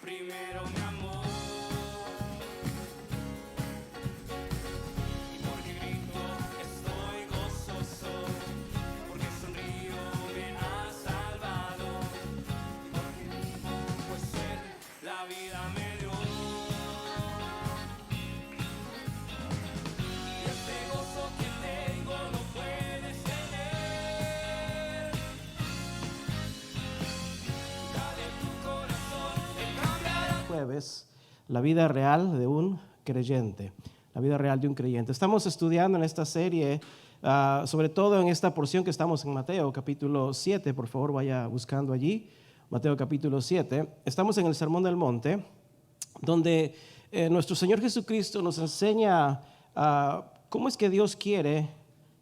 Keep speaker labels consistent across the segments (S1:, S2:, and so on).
S1: primero me amó. Y porque grito estoy gozoso, porque sonrío me ha salvado. Y porque vivo pues Él la vida me dio. Y este gozo que tengo no puedes tener. Dale tu corazón, Él cambiará.
S2: Jueves, la vida real de un creyente. La vida real de un creyente. Estamos estudiando en esta serie, sobre todo en esta porción que estamos en Mateo, capítulo 7. Por favor, vaya buscando allí. Mateo, capítulo 7. Estamos en el Sermón del Monte, donde nuestro Señor Jesucristo nos enseña cómo es que Dios quiere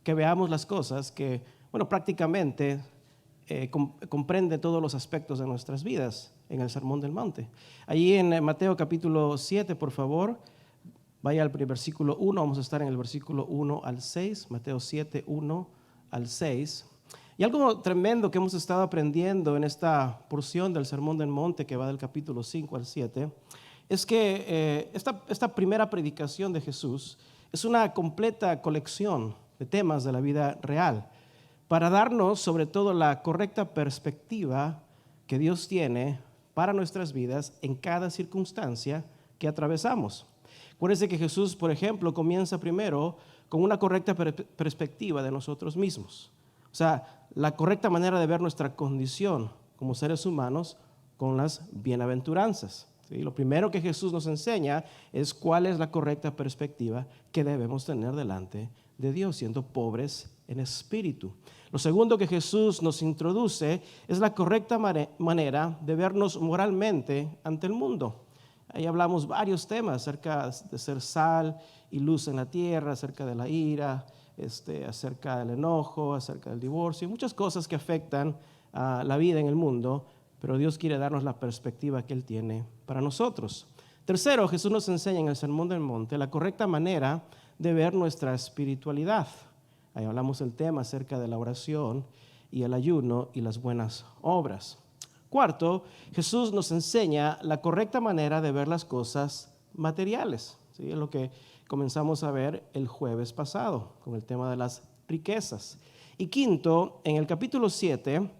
S2: que veamos las cosas que, bueno, prácticamente comprende todos los aspectos de nuestras vidas en el Sermón del Monte. Allí en Mateo capítulo 7, por favor, vaya al versículo 1, vamos a estar en el versículo 1 al 6, Mateo 7, 1 al 6. Y algo tremendo que hemos estado aprendiendo en esta porción del Sermón del Monte que va del capítulo 5 al 7, es que esta primera predicación de Jesús es una completa colección de temas de la vida real, para darnos sobre todo la correcta perspectiva que Dios tiene para nuestras vidas en cada circunstancia que atravesamos. Acuérdense que Jesús, por ejemplo, comienza primero con una correcta perspectiva de nosotros mismos. O sea, la correcta manera de ver nuestra condición como seres humanos con las bienaventuranzas. ¿Sí? Lo primero que Jesús nos enseña es cuál es la correcta perspectiva que debemos tener delante de Dios, siendo pobres en espíritu. Lo segundo que Jesús nos introduce es la correcta manera de vernos moralmente ante el mundo. Ahí hablamos varios temas acerca de ser sal y luz en la tierra, acerca de la ira, acerca del enojo, acerca del divorcio, y muchas cosas que afectan a la vida en el mundo, pero Dios quiere darnos la perspectiva que Él tiene para nosotros. Tercero, Jesús nos enseña en el Sermón del Monte la correcta manera de ver nuestra espiritualidad. Ahí hablamos del tema acerca de la oración y el ayuno y las buenas obras. Cuarto, Jesús nos enseña la correcta manera de ver las cosas materiales. ¿Sí? Es lo que comenzamos a ver el jueves pasado con el tema de las riquezas. Y quinto, en el capítulo 7,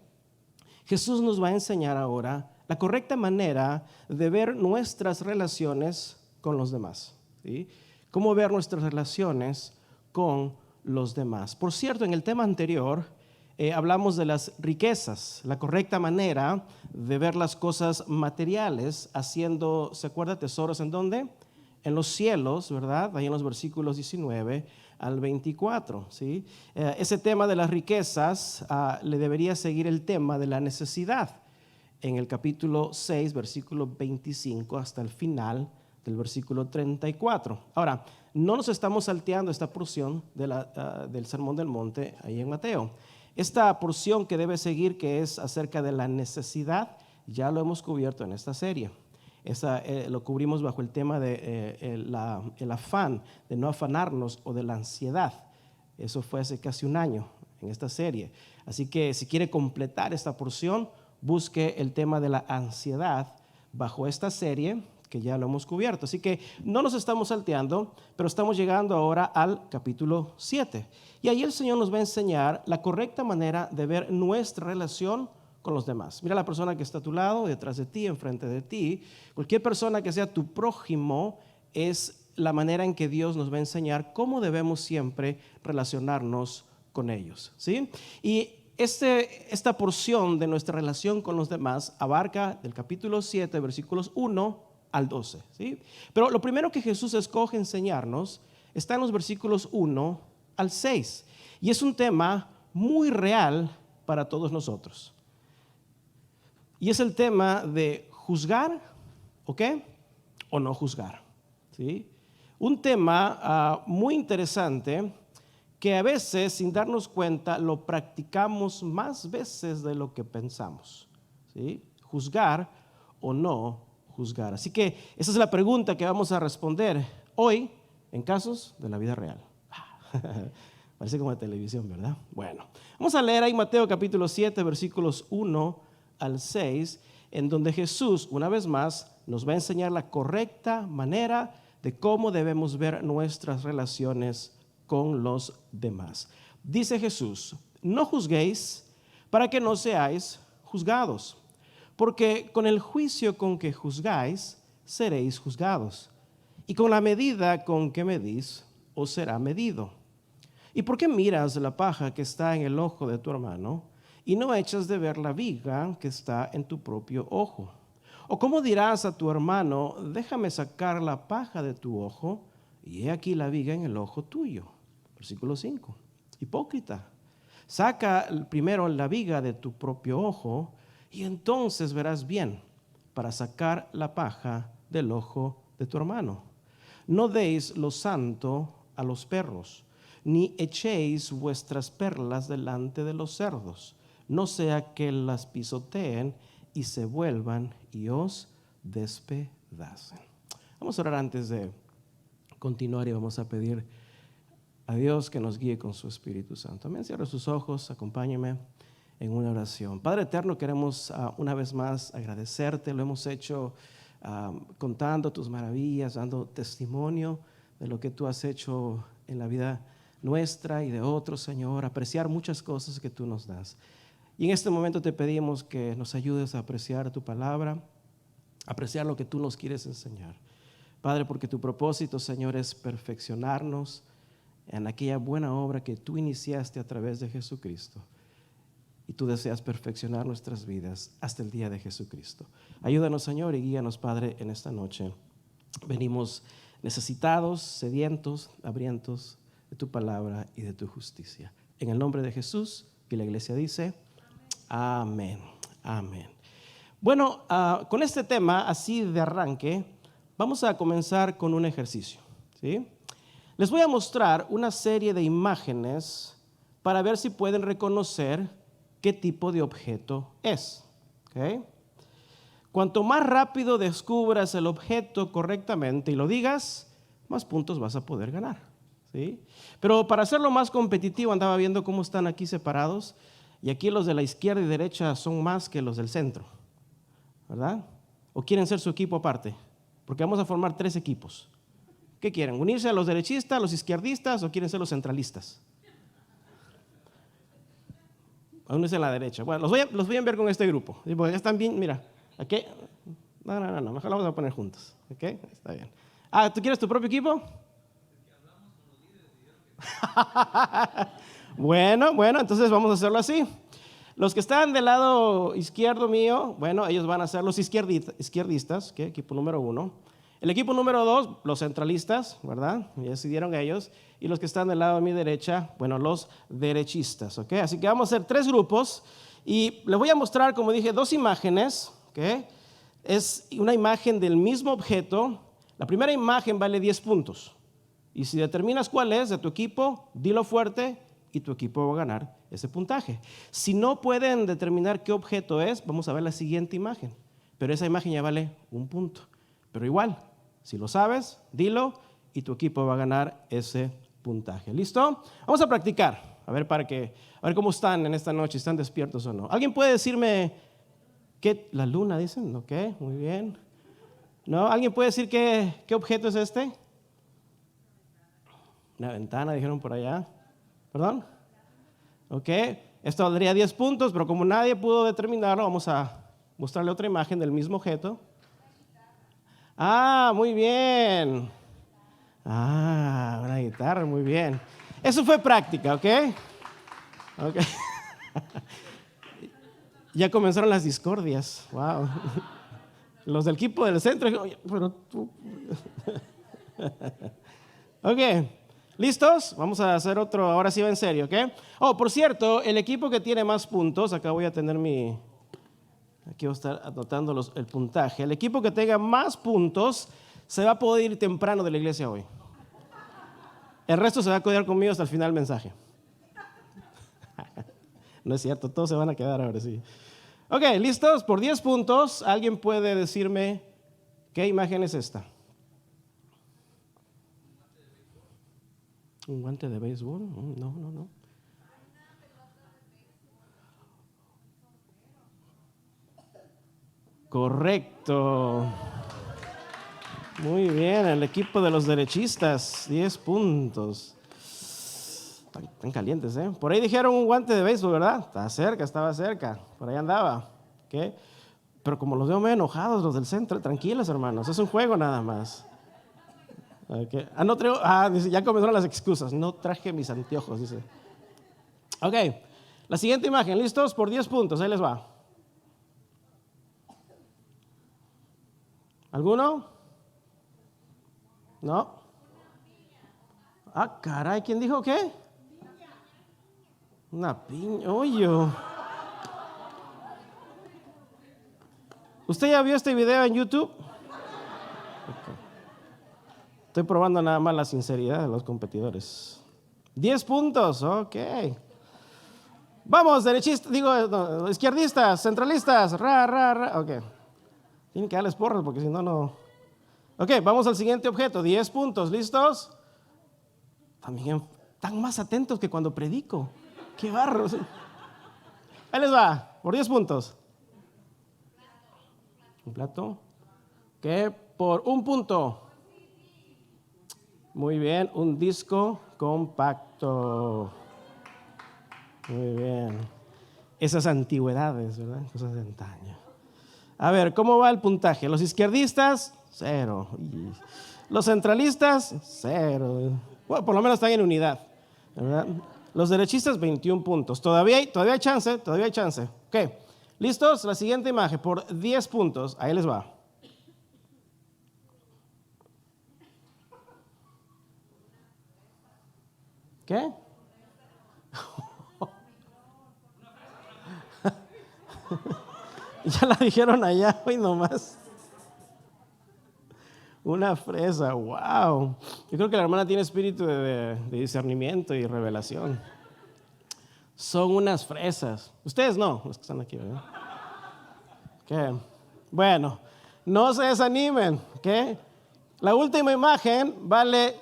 S2: Jesús nos va a enseñar ahora la correcta manera de ver nuestras relaciones con los demás. ¿Sí? Cómo ver nuestras relaciones con los demás. Por cierto, en el tema anterior hablamos de las riquezas, la correcta manera de ver las cosas materiales, haciendo, ¿se acuerda? Tesoros ¿en dónde? En los cielos, ¿verdad? Ahí en los versículos 19 al 24, ¿sí? Ese tema de las riquezas le debería seguir el tema de la necesidad en el capítulo 6, versículo 25 hasta el final del versículo 34. Ahora, no nos estamos salteando esta porción del Sermón del Monte ahí en Mateo. Esta porción que debe seguir, que es acerca de la necesidad, ya lo hemos cubierto en esta serie. Lo cubrimos bajo el tema de el afán, de no afanarnos, o de la ansiedad. Eso fue hace casi un año en esta serie. Así que si quiere completar esta porción, busque el tema de la ansiedad bajo esta serie, que ya lo hemos cubierto. Así que no nos estamos salteando, pero estamos llegando ahora al capítulo 7. Y ahí el Señor nos va a enseñar la correcta manera de ver nuestra relación con los demás. Mira la persona que está a tu lado, detrás de ti, enfrente de ti. Cualquier persona que sea tu prójimo es la manera en que Dios nos va a enseñar cómo debemos siempre relacionarnos con ellos. ¿Sí? Y esta porción de nuestra relación con los demás abarca del capítulo 7, versículos 1 al 12. ¿Sí? Pero lo primero que Jesús escoge enseñarnos está en los versículos 1 al 6. Y es un tema muy real para todos nosotros. Y es el tema de juzgar, ¿ok? O no juzgar. ¿Sí? Un tema muy interesante que a veces, sin darnos cuenta, lo practicamos más veces de lo que pensamos. ¿Sí? Juzgar o no juzgar. Así que esa es la pregunta que vamos a responder hoy en casos de la vida real. Parece como de televisión, ¿verdad? Bueno, vamos a leer ahí Mateo capítulo 7, versículos 1 al 6, en donde Jesús, una vez más, nos va a enseñar la correcta manera de cómo debemos ver nuestras relaciones con los demás. Dice Jesús, no juzguéis para que no seáis juzgados, porque con el juicio con que juzgáis, seréis juzgados, y con la medida con que medís, os será medido. ¿Y por qué miras la paja que está en el ojo de tu hermano y no echas de ver la viga que está en tu propio ojo? ¿O cómo dirás a tu hermano, déjame sacar la paja de tu ojo, y he aquí la viga en el ojo tuyo? Versículo 5. Hipócrita, saca primero la viga de tu propio ojo, y entonces verás bien para sacar la paja del ojo de tu hermano. No deis lo santo a los perros, ni echéis vuestras perlas delante de los cerdos, no sea que las pisoteen y se vuelvan y os despedacen. Vamos a orar antes de continuar y vamos a pedir a Dios que nos guíe con su Espíritu Santo. Amén. Cierre sus ojos, acompáñeme en una oración. Padre eterno, queremos una vez más agradecerte. Lo hemos hecho contando tus maravillas, dando testimonio de lo que tú has hecho en la vida nuestra y de otros, Señor, apreciar muchas cosas que tú nos das. Y en este momento te pedimos que nos ayudes a apreciar tu palabra, apreciar lo que tú nos quieres enseñar. Padre, porque tu propósito, Señor, es perfeccionarnos en aquella buena obra que tú iniciaste a través de Jesucristo. Y tú deseas perfeccionar nuestras vidas hasta el día de Jesucristo. Ayúdanos, Señor, y guíanos, Padre, en esta noche. Venimos necesitados, sedientos, hambrientos de tu palabra y de tu justicia. En el nombre de Jesús, y la iglesia dice, amén, amén. Bueno, con este tema, así de arranque, vamos a comenzar con un ejercicio, ¿sí? Les voy a mostrar una serie de imágenes para ver si pueden reconocer qué tipo de objeto es, ¿ok? Cuanto más rápido descubras el objeto correctamente y lo digas, más puntos vas a poder ganar, ¿sí? Pero para hacerlo más competitivo, andaba viendo cómo están aquí separados, y aquí los de la izquierda y derecha son más que los del centro, ¿verdad? ¿O quieren ser su equipo aparte? Porque vamos a formar 3 equipos. ¿Qué quieren? ¿Unirse a los derechistas, los izquierdistas, o quieren ser los centralistas? Únese a la derecha. Bueno, los voy a enviar con este grupo, ¿sí? Porque ya están bien, mira, aquí. No, mejor lo vamos a poner juntos, ¿ok? Está bien. ¿Tú quieres tu propio equipo? Bueno, entonces vamos a hacerlo así. Los que están del lado izquierdo mío, bueno, ellos van a ser los izquierdistas, ¿okay? Equipo número 1. El equipo número 2, los centralistas, ¿verdad? Ya decidieron ellos. Y los que están del lado de mi derecha, bueno, los derechistas, ¿ok? Así que vamos a hacer 3 grupos. Y les voy a mostrar, como dije, 2 imágenes, ¿ok? Es una imagen del mismo objeto. La primera imagen vale 10 puntos. Y si determinas cuál es de tu equipo, dilo fuerte y tu equipo va a ganar ese puntaje. Si no pueden determinar qué objeto es, vamos a ver la siguiente imagen. Pero esa imagen ya vale 1 punto. Pero igual, si lo sabes, dilo y tu equipo va a ganar ese puntaje. ¿Listo? Vamos a practicar. A ver cómo están en esta noche, están despiertos o no. ¿Alguien puede decirme qué? La luna, dicen. Ok, muy bien. ¿No? ¿Alguien puede decir qué objeto es este? Una ventana, dijeron por allá. ¿Perdón? Ok, esto valdría 10 puntos, pero como nadie pudo determinarlo, vamos a mostrarle otra imagen del mismo objeto. Muy bien. Una guitarra, muy bien. Eso fue práctica, ¿ok? Ya comenzaron las discordias. Wow. Los del equipo del centro, pero tú. Ok, ¿listos? Vamos a hacer otro, ahora sí va en serio, ¿ok? Por cierto, el equipo que tiene más puntos, acá voy a tener aquí voy a estar anotando el puntaje. El equipo que tenga más puntos se va a poder ir temprano de la iglesia hoy. El resto se va a quedar conmigo hasta el final del mensaje. No es cierto, todos se van a quedar ahora sí. Ok, ¿listos? Por 10 puntos, ¿alguien puede decirme qué imagen es esta? ¿Un guante de béisbol? No. Correcto. Muy bien, el equipo de los derechistas, 10 puntos. Están calientes, ¿eh? Por ahí dijeron un guante de béisbol, ¿verdad? Estaba cerca, por ahí andaba. ¿Qué? Pero como los veo medio enojados los del centro, tranquilos, hermanos, es un juego nada más. Okay. Dice, ya comenzaron las excusas, no traje mis anteojos, dice. Ok, la siguiente imagen, ¿listos? Por 10 puntos, ahí les va. ¿Alguno? ¿No? Ah, caray, ¿quién dijo qué? Una piña, oye. ¿Usted ya vio este video en YouTube? Okay. Estoy probando nada más la sinceridad de los competidores. 10 puntos, ok. Vamos, derechistas, no, izquierdistas, centralistas, ok. Tienen que darles porras porque si no, no. Ok, vamos al siguiente objeto, 10 puntos, ¿listos? También están más atentos que cuando predico. ¡Qué barros! Ahí les va, por 10 puntos. ¿Un plato? ¿Qué? Por 1 punto. Muy bien, un disco compacto. Muy bien. Esas antigüedades, ¿verdad? Cosas de antaño. A ver, ¿cómo va el puntaje? Los izquierdistas, 0. Los centralistas, 0. Bueno, por lo menos están en unidad, ¿verdad? Los derechistas, 21 puntos. Todavía hay chance. Ok, ¿listos? La siguiente imagen, por 10 puntos. Ahí les va. ¿Qué? Ya la dijeron allá hoy nomás. Una fresa, wow. Yo creo que la hermana tiene espíritu de discernimiento y revelación. Son unas fresas. Ustedes no, los que están aquí, ¿verdad? ¿Qué? Bueno, no se desanimen, ¿qué? La última imagen vale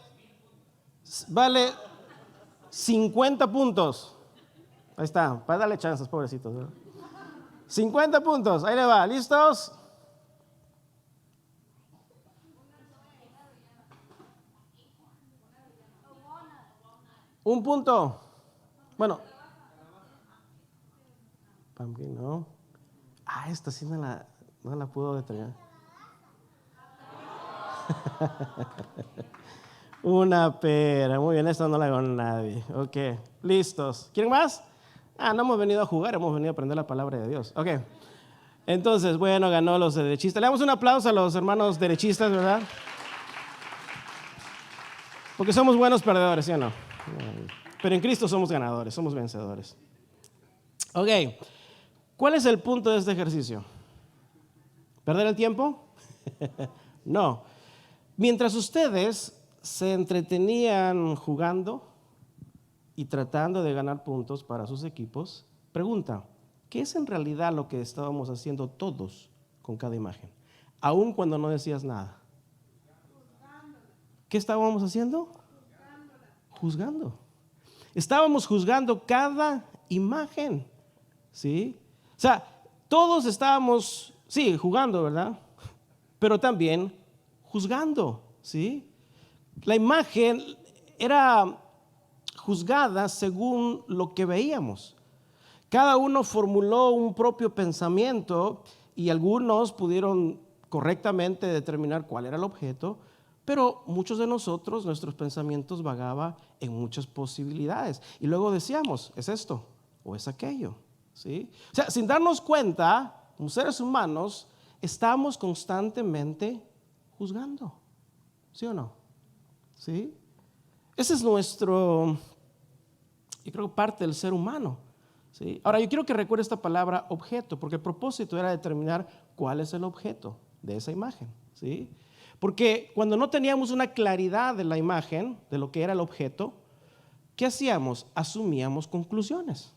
S2: 50 puntos. Ahí está, para darle chances, pobrecitos, ¿verdad? 50 puntos, ahí le va, ¿listos? Un punto. Bueno. Pumpkin, no. Esta sí no la puedo detener. Una pera. Muy bien, esta no la hago nadie. Ok, listos. ¿Quieren más? No hemos venido a jugar, hemos venido a aprender la palabra de Dios. Ok. Entonces, bueno, ganó los derechistas. Le damos un aplauso a los hermanos derechistas, ¿verdad? Porque somos buenos perdedores, ¿sí o no? Pero en Cristo somos ganadores, somos vencedores. Ok, ¿cuál es el punto de este ejercicio? ¿Perder el tiempo? No. Mientras ustedes se entretenían jugando y tratando de ganar puntos para sus equipos, pregunta, ¿qué es en realidad lo que estábamos haciendo todos con cada imagen? Aún cuando no decías nada. ¿Qué estábamos haciendo? Juzgando. Estábamos juzgando cada imagen, ¿sí? O sea, todos estábamos, sí, jugando, ¿verdad? Pero también juzgando, ¿sí? La imagen era juzgada según lo que veíamos. Cada uno formuló un propio pensamiento y algunos pudieron correctamente determinar cuál era el objeto, pero muchos de nosotros, nuestros pensamientos vagaban en muchas posibilidades. Y luego decíamos, ¿es esto o es aquello? ¿Sí? O sea, sin darnos cuenta, como seres humanos, estamos constantemente juzgando. ¿Sí o no? ¿Sí? Ese es nuestro, yo creo, parte del ser humano. ¿Sí? Ahora, yo quiero que recuerde esta palabra objeto, porque el propósito era determinar cuál es el objeto de esa imagen. ¿Sí? Porque cuando no teníamos una claridad de la imagen, de lo que era el objeto, ¿qué hacíamos? Asumíamos conclusiones.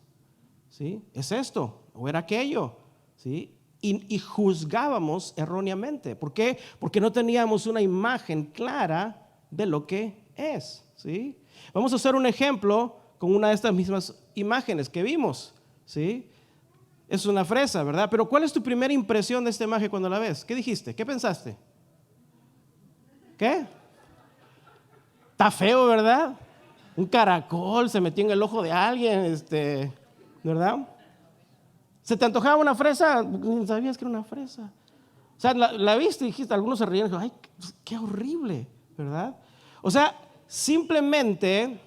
S2: ¿Sí? ¿Es esto o era aquello? ¿Sí? Y juzgábamos erróneamente. ¿Por qué? Porque no teníamos una imagen clara de lo que es. ¿Sí? Vamos a hacer un ejemplo con una de estas mismas imágenes que vimos. ¿Sí? Es una fresa, ¿verdad? Pero ¿cuál es tu primera impresión de esta imagen cuando la ves? ¿Qué dijiste? ¿Qué pensaste? ¿Qué? Está feo, ¿verdad? Un caracol se metió en el ojo de alguien, ¿verdad? ¿Se te antojaba una fresa? Ni sabías que era una fresa. O sea, la viste y dijiste, algunos se ríen, ay, qué horrible, ¿verdad? O sea, simplemente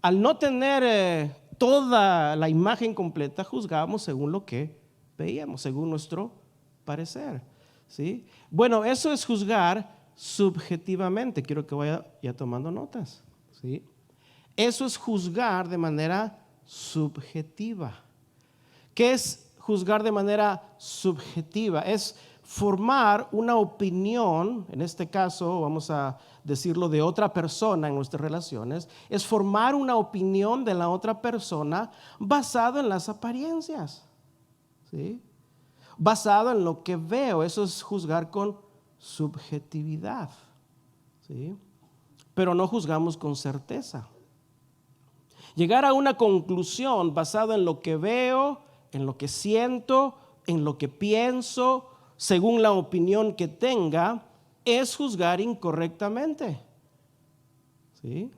S2: al no tener toda la imagen completa, juzgábamos según lo que veíamos, según nuestro parecer, ¿sí? Bueno, eso es juzgar subjetivamente. Quiero que vaya ya tomando notas, ¿sí? Eso es juzgar de manera subjetiva. ¿Qué es juzgar de manera subjetiva? Es formar una opinión, en este caso vamos a decirlo de otra persona en nuestras relaciones, es formar una opinión de la otra persona basado en las apariencias, ¿sí? Basado en lo que veo. Eso es juzgar con subjetividad, ¿sí? Pero no juzgamos con certeza. Llegar a una conclusión basada en lo que veo, en lo que siento, en lo que pienso, según la opinión que tenga, es juzgar incorrectamente, ¿sí?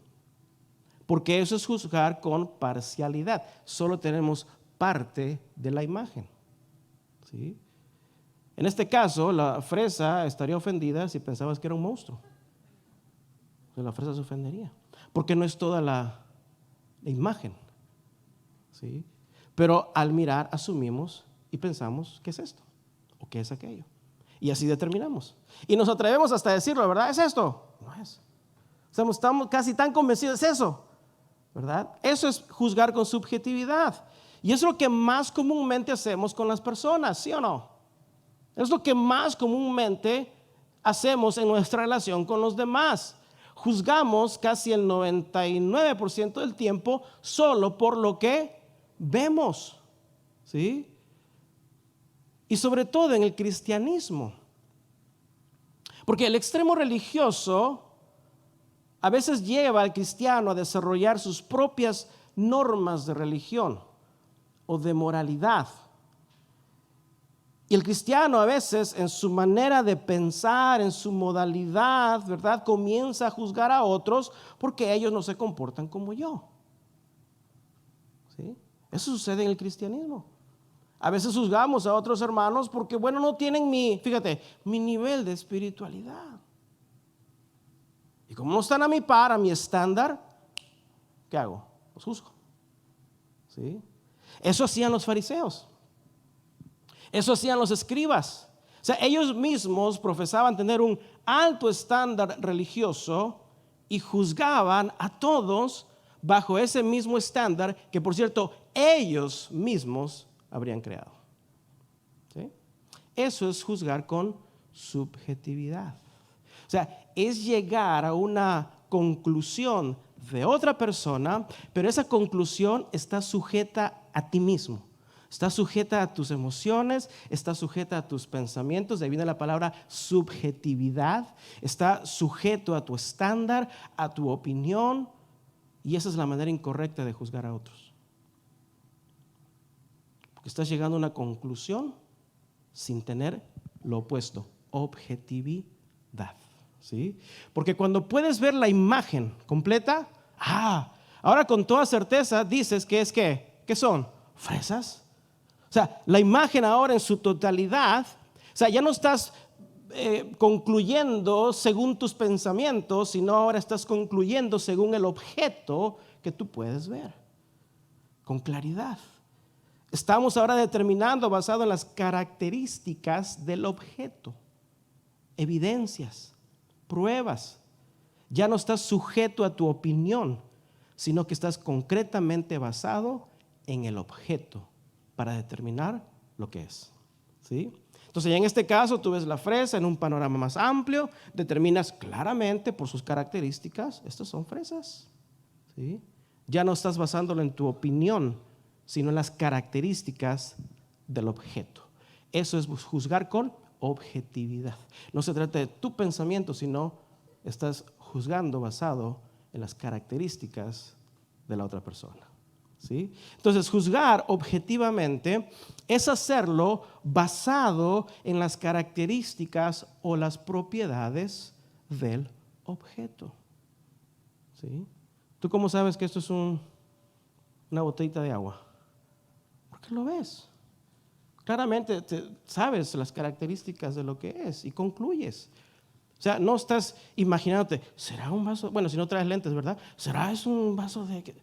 S2: Porque eso es juzgar con parcialidad. Solo tenemos parte de la imagen, ¿sí? En este caso, la fresa estaría ofendida si pensabas que era un monstruo. O sea, la fresa se ofendería, porque no es toda la imagen, ¿sí? Pero al mirar asumimos y pensamos, ¿qué es esto? ¿O qué es aquello? Y así determinamos. Y nos atrevemos hasta decirlo, ¿verdad? ¿Es esto? No es. Estamos casi tan convencidos, es eso, ¿verdad? Eso es juzgar con subjetividad. Y es lo que más comúnmente hacemos con las personas, ¿sí o no? Es lo que más comúnmente hacemos en nuestra relación con los demás. Juzgamos casi el 99% del tiempo solo por lo que vemos, ¿sí? Y sobre todo en el cristianismo. Porque el extremo religioso a veces lleva al cristiano a desarrollar sus propias normas de religión o de moralidad. Y el cristiano a veces en su manera de pensar, en su modalidad, ¿verdad?, comienza a juzgar a otros porque ellos no se comportan como yo, ¿sí? Eso sucede en el cristianismo. A veces juzgamos a otros hermanos porque, bueno, no tienen mi nivel de espiritualidad. Y como no están a mi par, a mi estándar, ¿qué hago? Los juzgo, ¿sí? Eso hacían los fariseos. Eso hacían los escribas. O sea, ellos mismos profesaban tener un alto estándar religioso y juzgaban a todos bajo ese mismo estándar que, por cierto, ellos mismos habrían creado, ¿sí? Eso es juzgar con subjetividad. O sea, es llegar a una conclusión de otra persona, pero esa conclusión está sujeta a ti mismo. Está sujeta a tus emociones, está sujeta a tus pensamientos, de ahí viene la palabra subjetividad, está sujeto a tu estándar, a tu opinión, y esa es la manera incorrecta de juzgar a otros. Porque estás llegando a una conclusión sin tener lo opuesto, objetividad, ¿sí? Porque cuando puedes ver la imagen completa, ahora con toda certeza dices que es ¿qué son? Fresas. O sea, la imagen ahora en su totalidad, o sea, ya no estás concluyendo según tus pensamientos, sino ahora estás concluyendo según el objeto que tú puedes ver, con claridad. Estamos ahora determinando basado en las características del objeto, evidencias, pruebas. Ya no estás sujeto a tu opinión, sino que estás concretamente basado en el objeto para determinar lo que es, ¿sí? Entonces, ya en este caso, tú ves la fresa en un panorama más amplio, determinas claramente por sus características, estas son fresas, ¿sí? Ya no estás basándolo en tu opinión, sino en las características del objeto. Eso es juzgar con objetividad. No se trata de tu pensamiento, sino estás juzgando basado en las características de la otra persona, ¿sí? Entonces, juzgar objetivamente es hacerlo basado en las características o las propiedades del objeto. ¿Sí? ¿Tú cómo sabes que esto es una botellita de agua? Porque lo ves. Claramente sabes las características de lo que es y concluyes. O sea, no estás imaginándote, ¿será un vaso? Bueno, si no traes lentes, ¿verdad? ¿Será es un vaso de qué?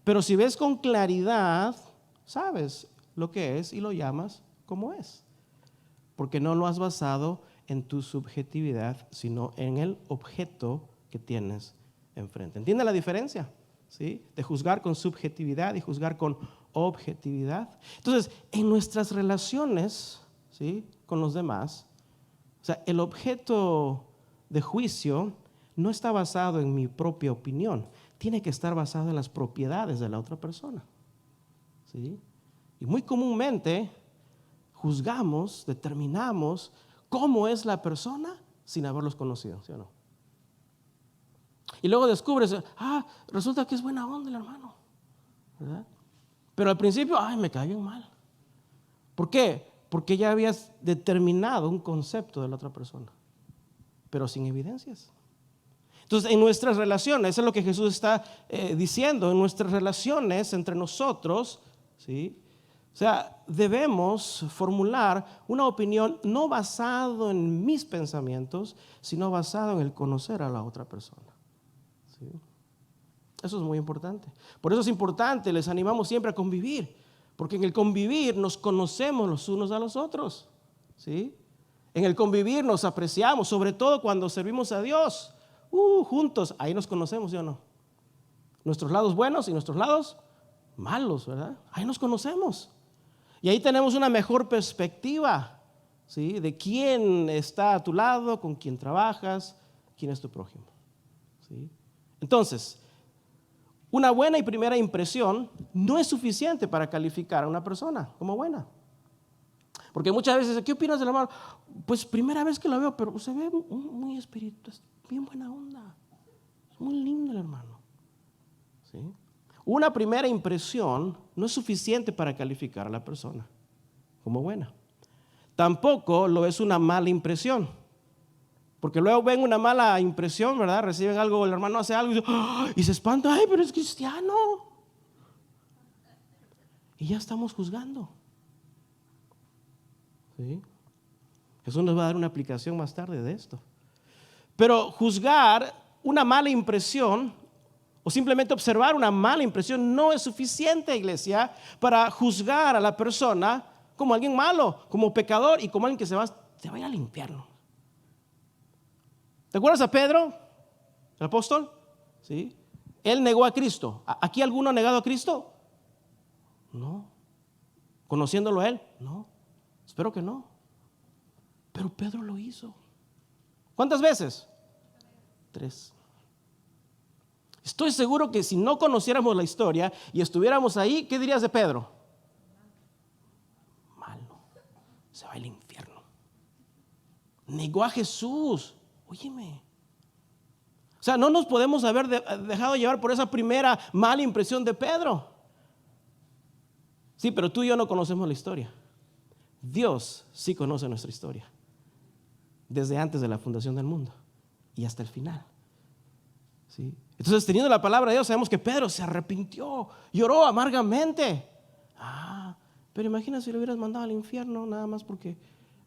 S2: Pero si ves con claridad, sabes lo que es y lo llamas como es. Porque no lo has basado en tu subjetividad, sino en el objeto que tienes enfrente. ¿Entiende la diferencia? ¿Sí? De juzgar con subjetividad y juzgar con objetividad. Entonces, en nuestras relaciones, ¿sí?, con los demás, o sea, el objeto de juicio no está basado en mi propia opinión, tiene que estar basado en las propiedades de la otra persona. ¿Sí? Y muy comúnmente juzgamos, determinamos cómo es la persona sin haberlos conocido, ¿sí o no? Y luego descubres, resulta que es buena onda el hermano, ¿verdad? Pero al principio, me cae bien mal. ¿Por qué? Porque ya habías determinado un concepto de la otra persona, pero sin evidencias. Entonces, en nuestras relaciones, eso es lo que Jesús está diciendo, en nuestras relaciones entre nosotros, ¿sí? O sea, debemos formular una opinión no basado en mis pensamientos, sino basado en el conocer a la otra persona. ¿Sí? Eso es muy importante. Por eso es importante, les animamos siempre a convivir, porque en el convivir nos conocemos los unos a los otros. ¿Sí? En el convivir nos apreciamos, sobre todo cuando servimos a Dios. Juntos, ahí nos conocemos, ¿sí o no? Nuestros lados buenos y nuestros lados malos, ¿verdad? Ahí nos conocemos. Y ahí tenemos una mejor perspectiva, ¿sí?, de quién está a tu lado, con quién trabajas, quién es tu prójimo. ¿Sí? Entonces, una buena y primera impresión no es suficiente para calificar a una persona como buena. Porque muchas veces, ¿qué opinas del hermano? Pues primera vez que lo veo, pero se ve muy espiritual, bien buena onda. Es muy lindo el hermano. ¿Sí? Una primera impresión no es suficiente para calificar a la persona como buena. Tampoco lo es una mala impresión. Porque luego ven una mala impresión, ¿verdad? Reciben algo, el hermano hace algo y se espanta, ¡ay, pero es cristiano! Y ya estamos juzgando. ¿Sí? Jesús nos va a dar una aplicación más tarde de esto. Pero juzgar una mala impresión o simplemente observar una mala impresión no es suficiente, iglesia, para juzgar a la persona como alguien malo, como pecador y como alguien que se va a ir al infierno. ¿Te acuerdas a Pedro, el apóstol? ¿Sí? Él negó a Cristo. ¿Aquí alguno ha negado a Cristo? No. ¿Conociéndolo a él? No. Espero que no. Pero Pedro lo hizo. ¿Cuántas veces? 3. Estoy seguro que si no conociéramos la historia y estuviéramos ahí, ¿qué dirías de Pedro? Malo. Se va al infierno. Negó a Jesús. Óyeme. O sea, no nos podemos haber dejado llevar por esa primera mala impresión de Pedro. Sí, pero tú y yo no conocemos la historia. Dios sí conoce nuestra historia. Desde antes de la fundación del mundo y hasta el final. ¿Sí? Entonces, teniendo la palabra de Dios, sabemos que Pedro se arrepintió, lloró amargamente. Pero imagina si lo hubieras mandado al infierno nada más porque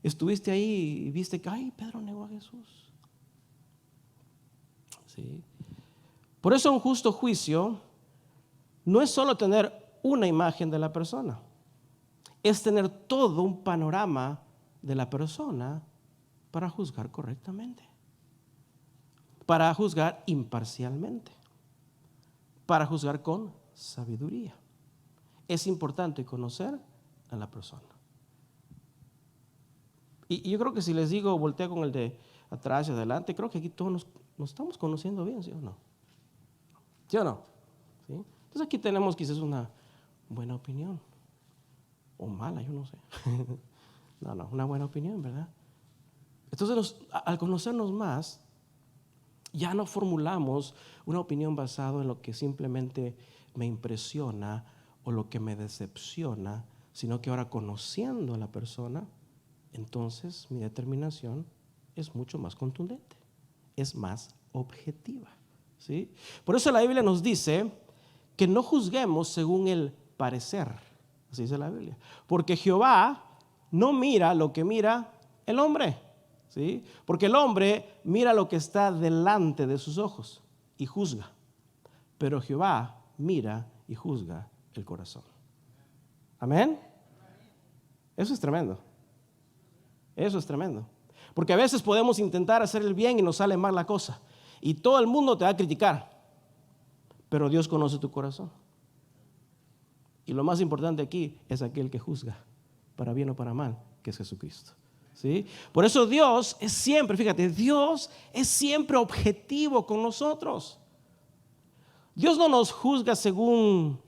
S2: estuviste ahí y viste que, Pedro negó a Jesús. ¿Sí? Por eso un justo juicio no es solo tener una imagen de la persona, es tener todo un panorama de la persona para juzgar correctamente, para juzgar imparcialmente, para juzgar con sabiduría. Es importante conocer a la persona. Y yo creo que si les digo, voltea con el de atrás y adelante, creo que aquí todos nos estamos conociendo bien, ¿sí o no? ¿Sí o no? ¿Sí? Entonces aquí tenemos quizás una buena opinión, o mala, yo no sé. No, una buena opinión, ¿verdad? Entonces al conocernos más, ya no formulamos una opinión basada en lo que simplemente me impresiona o lo que me decepciona, sino que ahora conociendo a la persona, entonces mi determinación es mucho más contundente, es más objetiva, ¿sí? Por eso la Biblia nos dice que no juzguemos según el parecer, así dice la Biblia, porque Jehová no mira lo que mira el hombre, ¿sí? Porque el hombre mira lo que está delante de sus ojos y juzga, pero Jehová mira y juzga el corazón. Amén. Eso es tremendo. Eso es tremendo. Porque a veces podemos intentar hacer el bien y nos sale mal la cosa. Y todo el mundo te va a criticar. Pero Dios conoce tu corazón. Y lo más importante aquí es aquel que juzga, para bien o para mal, que es Jesucristo. ¿Sí? Por eso Dios es siempre, fíjate, Dios es siempre objetivo con nosotros. Dios no nos juzga según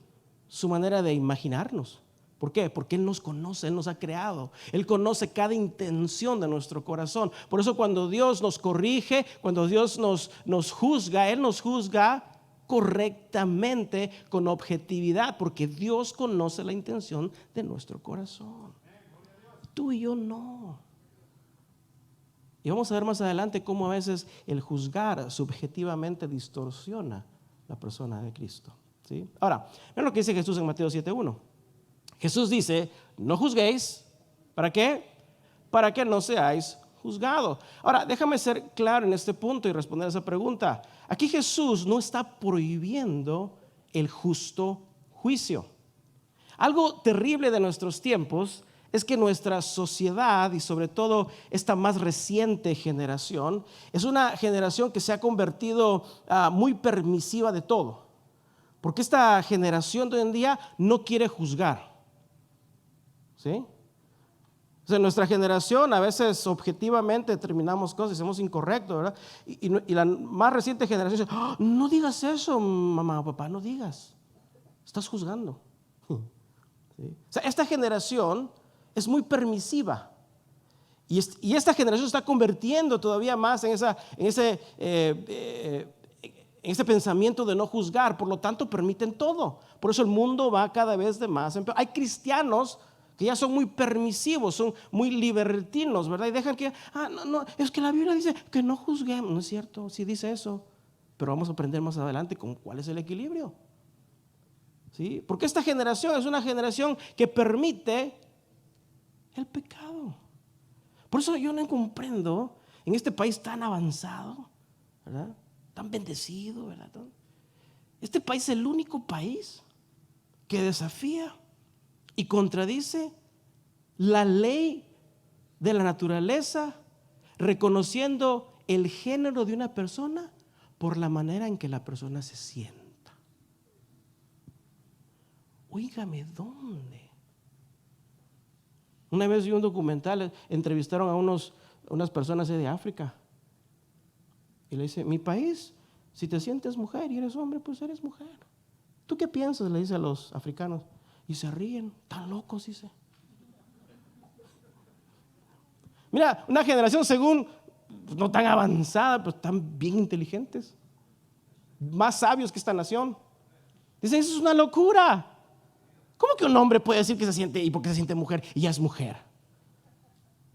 S2: su manera de imaginarnos. ¿Por qué? Porque Él nos conoce, Él nos ha creado. Él conoce cada intención de nuestro corazón. Por eso cuando Dios nos corrige, cuando Dios nos juzga, Él nos juzga correctamente, con objetividad, porque Dios conoce la intención de nuestro corazón. Tú y yo no. Y vamos a ver más adelante cómo a veces el juzgar subjetivamente distorsiona la persona de Cristo. ¿Sí? Ahora, vean lo que dice Jesús en Mateo 7:1. Jesús dice, no juzguéis, ¿para qué? Para que no seáis juzgados. Ahora, déjame ser claro en este punto y responder a esa pregunta. Aquí Jesús no está prohibiendo el justo juicio. Algo terrible de nuestros tiempos es que nuestra sociedad y sobre todo esta más reciente generación es una generación que se ha convertido muy permisiva de todo. Porque esta generación de hoy en día no quiere juzgar. ¿Sí? O sea, nuestra generación a veces objetivamente determinamos cosas y somos incorrectos, ¿verdad? Y la más reciente generación dice, oh, no digas eso, mamá o papá, no digas. Estás juzgando. ¿Sí? O sea, esta generación es muy permisiva. Y esta generación se está convirtiendo todavía más en ese pensamiento de no juzgar. Por lo tanto, permiten todo. Por eso el mundo va cada vez de más en peor. Hay cristianos que ya son muy permisivos, son muy libertinos, ¿verdad? Y dejan que, no, es que la Biblia dice que no juzguemos. No es cierto, sí dice eso. Pero vamos a aprender más adelante con cuál es el equilibrio. ¿Sí? Porque esta generación es una generación que permite el pecado. Por eso yo no comprendo en este país tan avanzado, ¿verdad? Tan bendecido, ¿verdad? Este país es el único país que desafía y contradice la ley de la naturaleza, reconociendo el género de una persona por la manera en que la persona se sienta. Óigame, ¿dónde? Una vez vi un documental, entrevistaron a unas personas de África y le dice, mi país, si te sientes mujer y eres hombre, pues eres mujer. ¿Tú qué piensas? Le dice a los africanos. Y se ríen, tan locos, dice. Mira, una generación según, no tan avanzada, pero tan bien inteligentes, más sabios que esta nación. Dicen, eso es una locura. ¿Cómo que un hombre puede decir que se siente, y porque se siente mujer, y ya es mujer?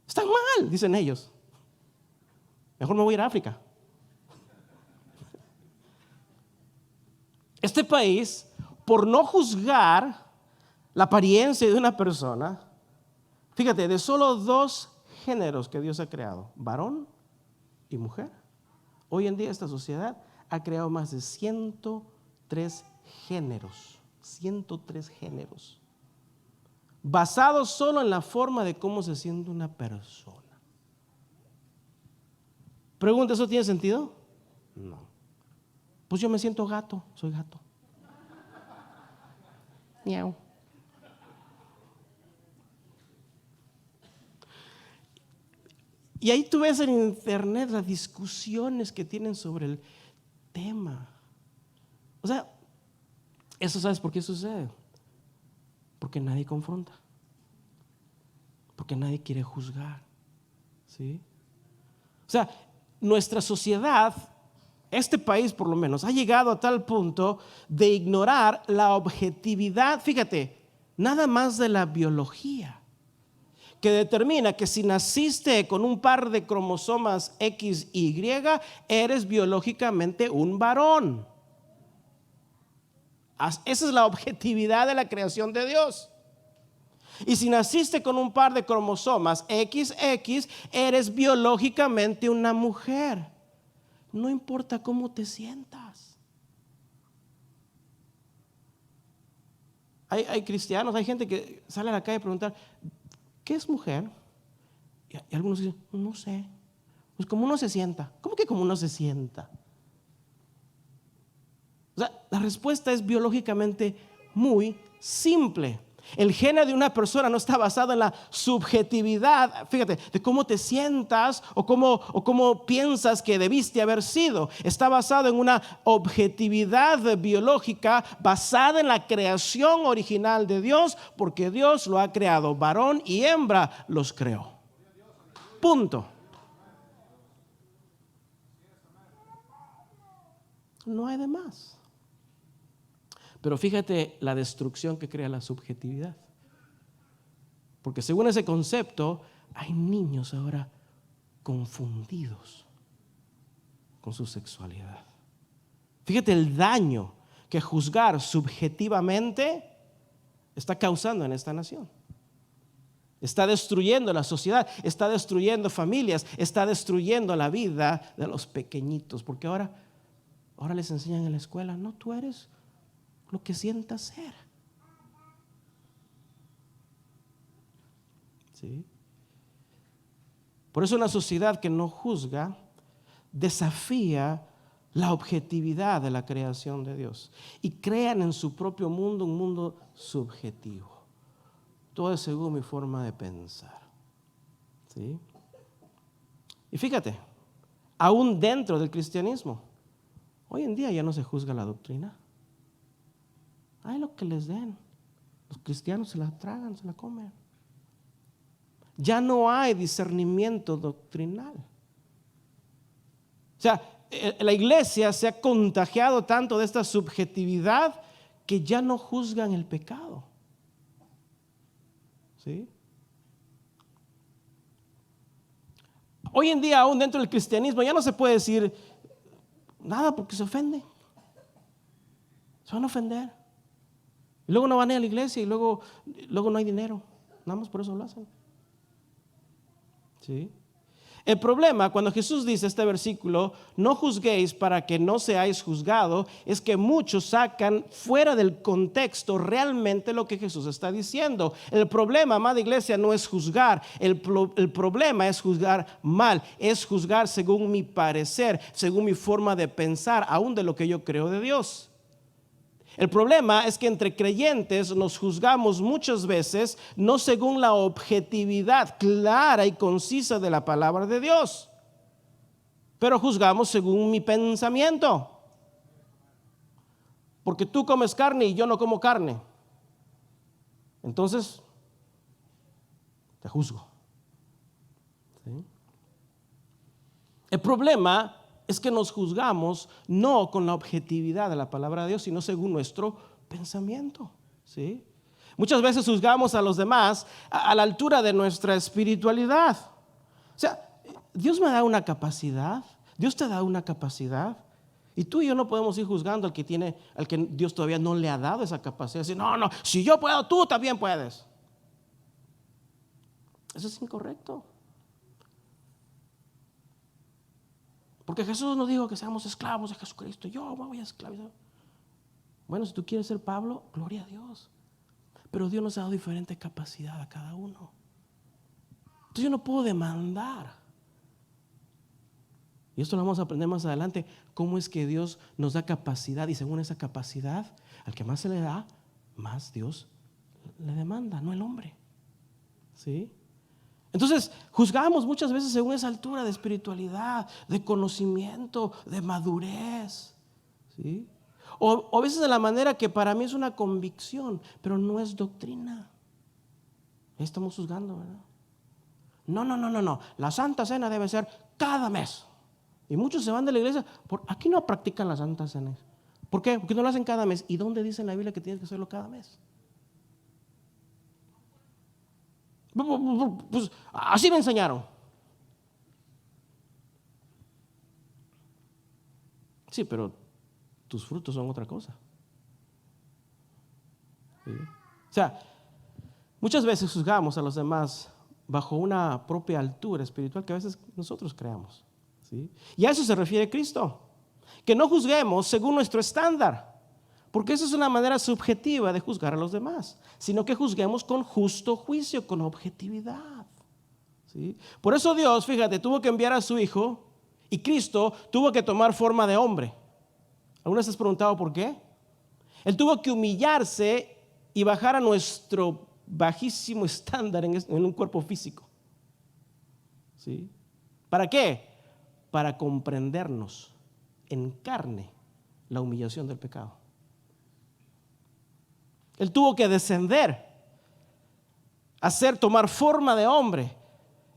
S2: Están mal, dicen ellos. Mejor me voy a ir a África. Este país, por no juzgar la apariencia de una persona, fíjate, de solo 2 géneros que Dios ha creado, varón y mujer, hoy en día esta sociedad ha creado más de 103 géneros, 103 géneros, basados solo en la forma de cómo se siente una persona. Pregunta, ¿eso tiene sentido? No. Pues yo me siento gato, soy gato. Miau. Y ahí tú ves en internet las discusiones que tienen sobre el tema. O sea, eso ¿sabes por qué sucede? Porque nadie confronta. Porque nadie quiere juzgar. ¿Sí? O sea, nuestra sociedad, este país por lo menos, ha llegado a tal punto de ignorar la objetividad, fíjate, nada más de la biología, que determina que si naciste con un par de cromosomas XY, eres biológicamente un varón. Esa es la objetividad de la creación de Dios. Y si naciste con un par de cromosomas XX, eres biológicamente una mujer. No importa cómo te sientas. Hay cristianos, hay gente que sale a la calle a preguntar, ¿qué es mujer? Y algunos dicen, no sé. Pues como uno se sienta. ¿Cómo que como uno se sienta? O sea, la respuesta es biológicamente muy simple. El género de una persona no está basado en la subjetividad, fíjate, de cómo te sientas o cómo piensas que debiste haber sido. Está basado en una objetividad biológica basada en la creación original de Dios, porque Dios lo ha creado, varón y hembra los creó. Punto. No hay de más. Pero fíjate la destrucción que crea la subjetividad. Porque según ese concepto, hay niños ahora confundidos con su sexualidad. Fíjate el daño que juzgar subjetivamente está causando en esta nación. Está destruyendo la sociedad, está destruyendo familias, está destruyendo la vida de los pequeñitos. Porque ahora les enseñan en la escuela, no, tú eres lo que sientas ser. ¿Sí? Por eso una sociedad que no juzga desafía la objetividad de la creación de Dios y crean en su propio mundo un mundo subjetivo. Todo es según mi forma de pensar. ¿Sí? Y fíjate, aún dentro del cristianismo, hoy en día ya no se juzga la doctrina. Hay lo que les den. Los cristianos se la tragan, se la comen. Ya no hay discernimiento doctrinal. O sea, la iglesia se ha contagiado tanto de esta subjetividad que ya no juzgan el pecado. ¿Sí? Hoy en día, aún dentro del cristianismo, ya no se puede decir nada porque se ofende. Se van a ofender. Y luego no van a ir a la iglesia y luego no hay dinero. Nada más por eso lo hacen. ¿Sí? El problema, cuando Jesús dice este versículo, no juzguéis para que no seáis juzgados, es que muchos sacan fuera del contexto realmente lo que Jesús está diciendo. El problema, amada iglesia, no es juzgar. El problema es juzgar mal. Es juzgar según mi parecer, según mi forma de pensar, aún de lo que yo creo de Dios. El problema es que entre creyentes nos juzgamos muchas veces no según la objetividad clara y concisa de la palabra de Dios, pero juzgamos según mi pensamiento. Porque tú comes carne y yo no como carne, entonces te juzgo. ¿Sí? El problema es que nos juzgamos no con la objetividad de la palabra de Dios, sino según nuestro pensamiento. ¿Sí? Muchas veces juzgamos a los demás a la altura de nuestra espiritualidad. O sea, Dios me da una capacidad, Dios te da una capacidad, y tú y yo no podemos ir juzgando al que Dios todavía no le ha dado esa capacidad. Decir, no, si yo puedo, tú también puedes. Eso es incorrecto. Porque Jesús nos dijo que seamos esclavos de Jesucristo. Yo me voy a esclavizar. Bueno, si tú quieres ser Pablo, gloria a Dios. Pero Dios nos ha dado diferente capacidad a cada uno. Entonces yo no puedo demandar. Y esto lo vamos a aprender más adelante. Cómo es que Dios nos da capacidad. Y según esa capacidad, al que más se le da, más Dios le demanda, no el hombre. ¿Sí? Entonces, juzgamos muchas veces según esa altura de espiritualidad, de conocimiento, de madurez. ¿Sí? O a veces de la manera que para mí es una convicción, pero no es doctrina. Ahí estamos juzgando, ¿verdad? No. La Santa Cena debe ser cada mes. Y muchos se van de la iglesia. Aquí no practican la Santa Cena. ¿Por qué? Porque no lo hacen cada mes. ¿Y dónde dice en la Biblia que tienes que hacerlo cada mes? Pues así me enseñaron. Sí, pero tus frutos son otra cosa. ¿Sí? O sea, muchas veces juzgamos a los demás bajo una propia altura espiritual que a veces nosotros creamos. ¿Sí? Y a eso se refiere Cristo. Que no juzguemos según nuestro estándar, porque esa es una manera subjetiva de juzgar a los demás, sino que juzguemos con justo juicio, con objetividad. ¿Sí? Por eso Dios, fíjate, tuvo que enviar a su Hijo y Cristo tuvo que tomar forma de hombre. ¿Alguna vez has preguntado por qué? Él tuvo que humillarse y bajar a nuestro bajísimo estándar en un cuerpo físico. ¿Sí? ¿Para qué? Para comprendernos en carne la humillación del pecado. Él tuvo que descender, tomar forma de hombre.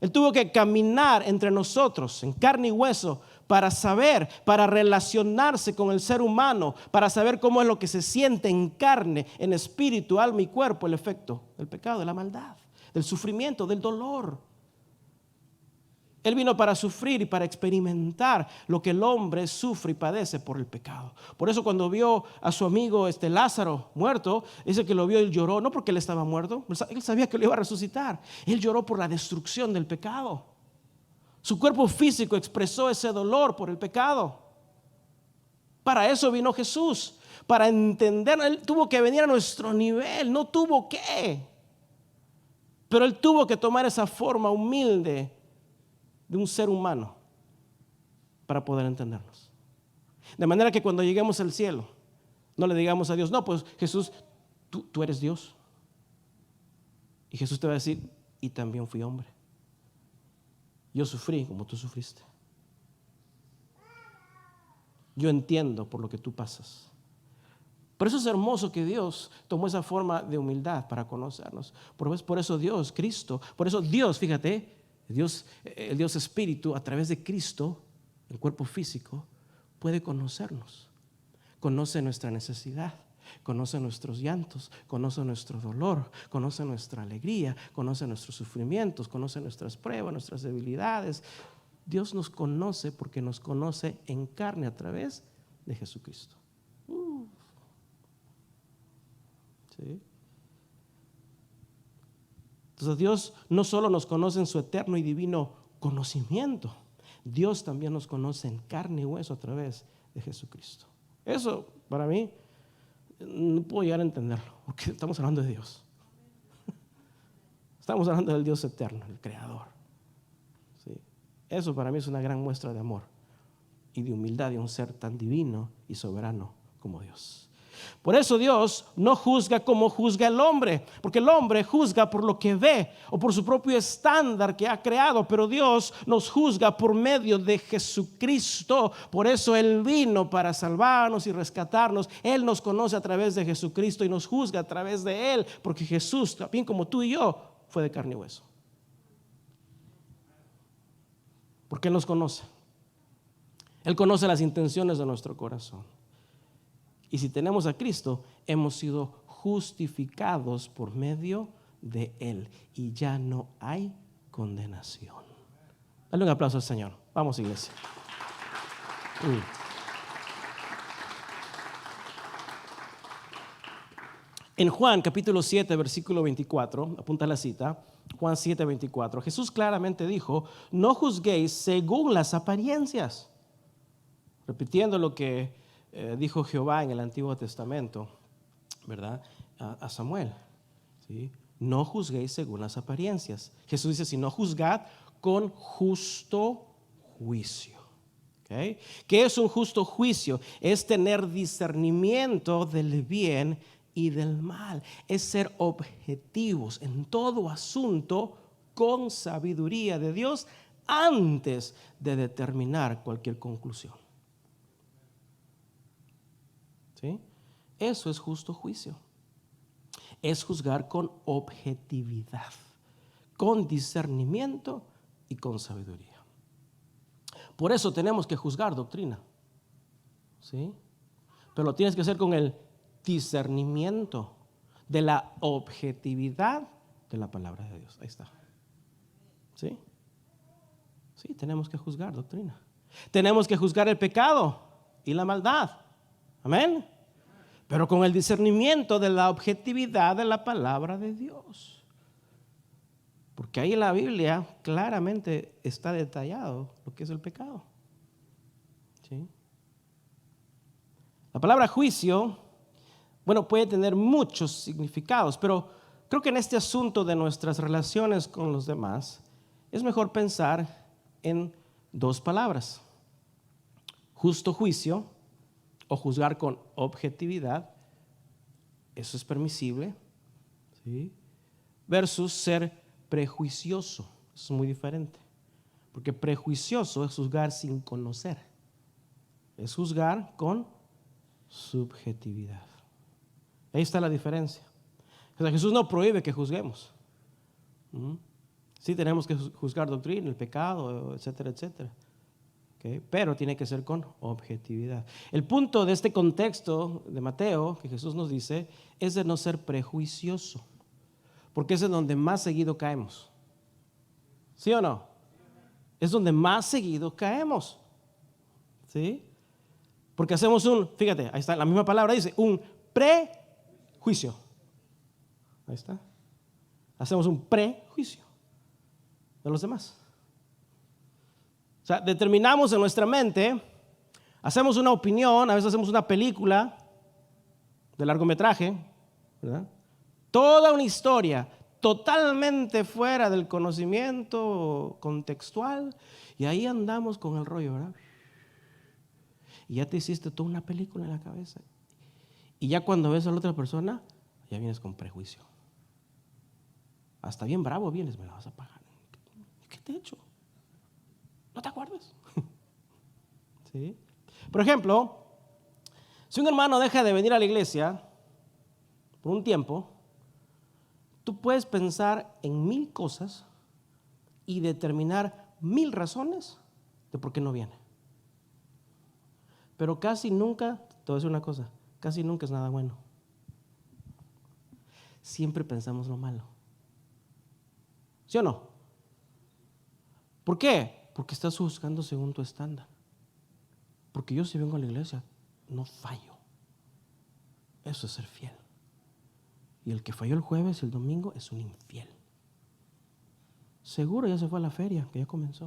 S2: Él tuvo que caminar entre nosotros en carne y hueso para saber, para relacionarse con el ser humano, para saber cómo es lo que se siente en carne, en espíritu, alma y cuerpo, el efecto del pecado, de la maldad, del sufrimiento, del dolor. Él vino para sufrir y para experimentar lo que el hombre sufre y padece por el pecado. Por eso cuando vio a su amigo Lázaro muerto, dice que lo vio y él lloró, no porque él estaba muerto, él sabía que lo iba a resucitar. Él lloró por la destrucción del pecado. Su cuerpo físico expresó ese dolor por el pecado. Para eso vino Jesús, para entender. Él tuvo que venir a nuestro nivel, no tuvo que. Pero él tuvo que tomar esa forma humilde de un ser humano para poder entendernos. De manera que cuando lleguemos al cielo, no le digamos a Dios, no, pues Jesús, tú eres Dios. Y Jesús te va a decir, y también fui hombre. Yo sufrí como tú sufriste. Yo entiendo por lo que tú pasas. Por eso es hermoso que Dios tomó esa forma de humildad para conocernos. Por eso Dios, Cristo, por eso Dios, fíjate, el Dios Espíritu, a través de Cristo, el cuerpo físico, puede conocernos. Conoce nuestra necesidad, conoce nuestros llantos, conoce nuestro dolor, conoce nuestra alegría, conoce nuestros sufrimientos, conoce nuestras pruebas, nuestras debilidades. Dios nos conoce porque nos conoce en carne a través de Jesucristo. ¿Sí? Entonces Dios no solo nos conoce en su eterno y divino conocimiento, Dios también nos conoce en carne y hueso a través de Jesucristo. Eso para mí no puedo llegar a entenderlo, porque estamos hablando de Dios. Estamos hablando del Dios eterno, el Creador. ¿Sí? Eso para mí es una gran muestra de amor y de humildad de un ser tan divino y soberano como Dios. Por eso Dios no juzga como juzga el hombre, porque el hombre juzga por lo que ve o por su propio estándar que ha creado, pero Dios nos juzga por medio de Jesucristo. Por eso Él vino para salvarnos y rescatarnos. Él nos conoce a través de Jesucristo y nos juzga a través de Él, porque Jesús, también como tú y yo, fue de carne y hueso. Porque Él nos conoce. Él conoce las intenciones de nuestro corazón. Y si tenemos a Cristo, hemos sido justificados por medio de Él. Y ya no hay condenación. Dale un aplauso al Señor. Vamos, iglesia. En Juan capítulo 7, versículo 24, apunta la cita, Juan 7, 24, Jesús claramente dijo, no juzguéis según las apariencias. Repitiendo lo que dijo Jehová en el Antiguo Testamento, ¿verdad? A Samuel, ¿sí? No juzguéis según las apariencias. Jesús dice, sino juzgad con justo juicio. ¿Okay? ¿Qué es un justo juicio? Es tener discernimiento del bien y del mal. Es ser objetivos en todo asunto con sabiduría de Dios antes de determinar cualquier conclusión. ¿Sí? Eso es justo juicio. Es juzgar con objetividad, con discernimiento y con sabiduría. Por eso tenemos que juzgar doctrina. ¿Sí? Pero lo tienes que hacer con el discernimiento de la objetividad de la palabra de Dios. Ahí está. ¿Sí? Sí, tenemos que juzgar doctrina. Tenemos que juzgar el pecado y la maldad. Amén. Pero con el discernimiento de la objetividad de la palabra de Dios. Porque ahí en la Biblia claramente está detallado lo que es el pecado. ¿Sí? La palabra juicio, bueno, puede tener muchos significados, pero creo que en este asunto de nuestras relaciones con los demás, es mejor pensar en dos palabras: justo juicio o juzgar con objetividad, eso es permisible, ¿sí? Versus ser prejuicioso, eso es muy diferente, porque prejuicioso es juzgar sin conocer, es juzgar con subjetividad. Ahí está la diferencia. O sea, Jesús no prohíbe que juzguemos. Sí tenemos que juzgar doctrina, el pecado, etcétera, etcétera. ¿Okay? Pero tiene que ser con objetividad. El punto de este contexto de Mateo, que Jesús nos dice, es de no ser prejuicioso. Porque es en donde más seguido caemos. ¿Sí o no? Es donde más seguido caemos. ¿Sí? Porque hacemos fíjate, ahí está, la misma palabra dice, un prejuicio. Ahí está. Hacemos un prejuicio de los demás. O sea, determinamos en nuestra mente, hacemos una opinión, a veces hacemos una película de largometraje, ¿verdad? Toda una historia totalmente fuera del conocimiento contextual, y ahí andamos con el rollo, ¿verdad? Y ya te hiciste toda una película en la cabeza. Y ya cuando ves a la otra persona, ya vienes con prejuicio. Hasta bien bravo vienes, me la vas a pagar. ¿Qué te he hecho? ¿No te acuerdas? ¿Sí? Por ejemplo, si un hermano deja de venir a la iglesia por un tiempo, tú puedes pensar en 1000 cosas y determinar 1000 razones de por qué no viene. Pero casi nunca, te voy a decir una cosa, casi nunca es nada bueno. Siempre pensamos lo malo. ¿Sí o no? ¿Por qué? Porque estás juzgando según tu estándar. Porque yo si vengo a la iglesia, no fallo. Eso es ser fiel. Y el que falló el jueves y el domingo es un infiel. Seguro ya se fue a la feria, que ya comenzó.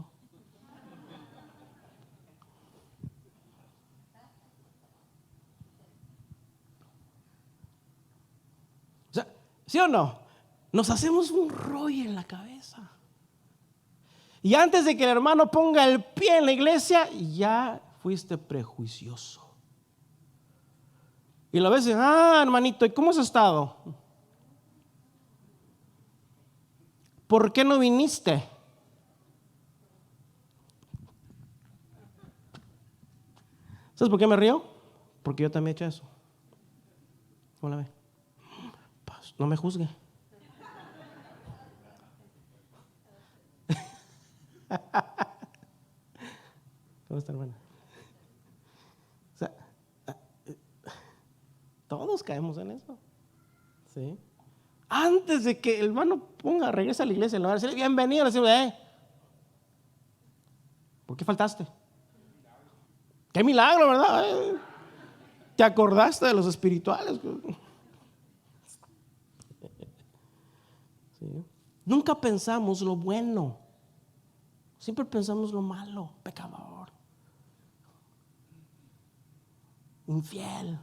S2: O sea, ¿sí o no? Nos hacemos un rollo en la cabeza. Y antes de que el hermano ponga el pie en la iglesia, ya fuiste prejuicioso. Y lo ves y hermanito, ¿y cómo has estado? ¿Por qué no viniste? ¿Sabes por qué me río? Porque yo también he hecho eso. ¿Cómo la ve? Pues, no me juzgue. ¿Cómo está, hermana? O sea, todos caemos en eso. ¿Sí? Antes de que el hermano regrese a la iglesia, le va a decir, bienvenido, le decimos, ¿por qué faltaste? Qué milagro, ¿verdad? ¿Te acordaste de los espirituales? ¿Sí? Nunca pensamos lo bueno. Siempre pensamos lo malo, pecador, infiel.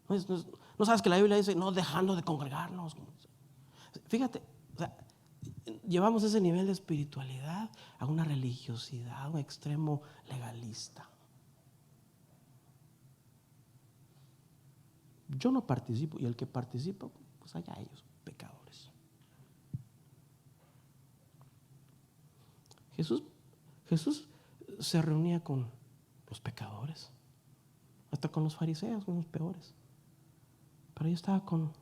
S2: No sabes que la Biblia dice, no dejando de congregarnos. Fíjate, o sea, llevamos ese nivel de espiritualidad a una religiosidad, a un extremo legalista. Yo no participo, y el que participa, pues allá ellos, pecadores. Jesús se reunía con los pecadores, hasta con los fariseos, con los peores. Pero yo estaba con las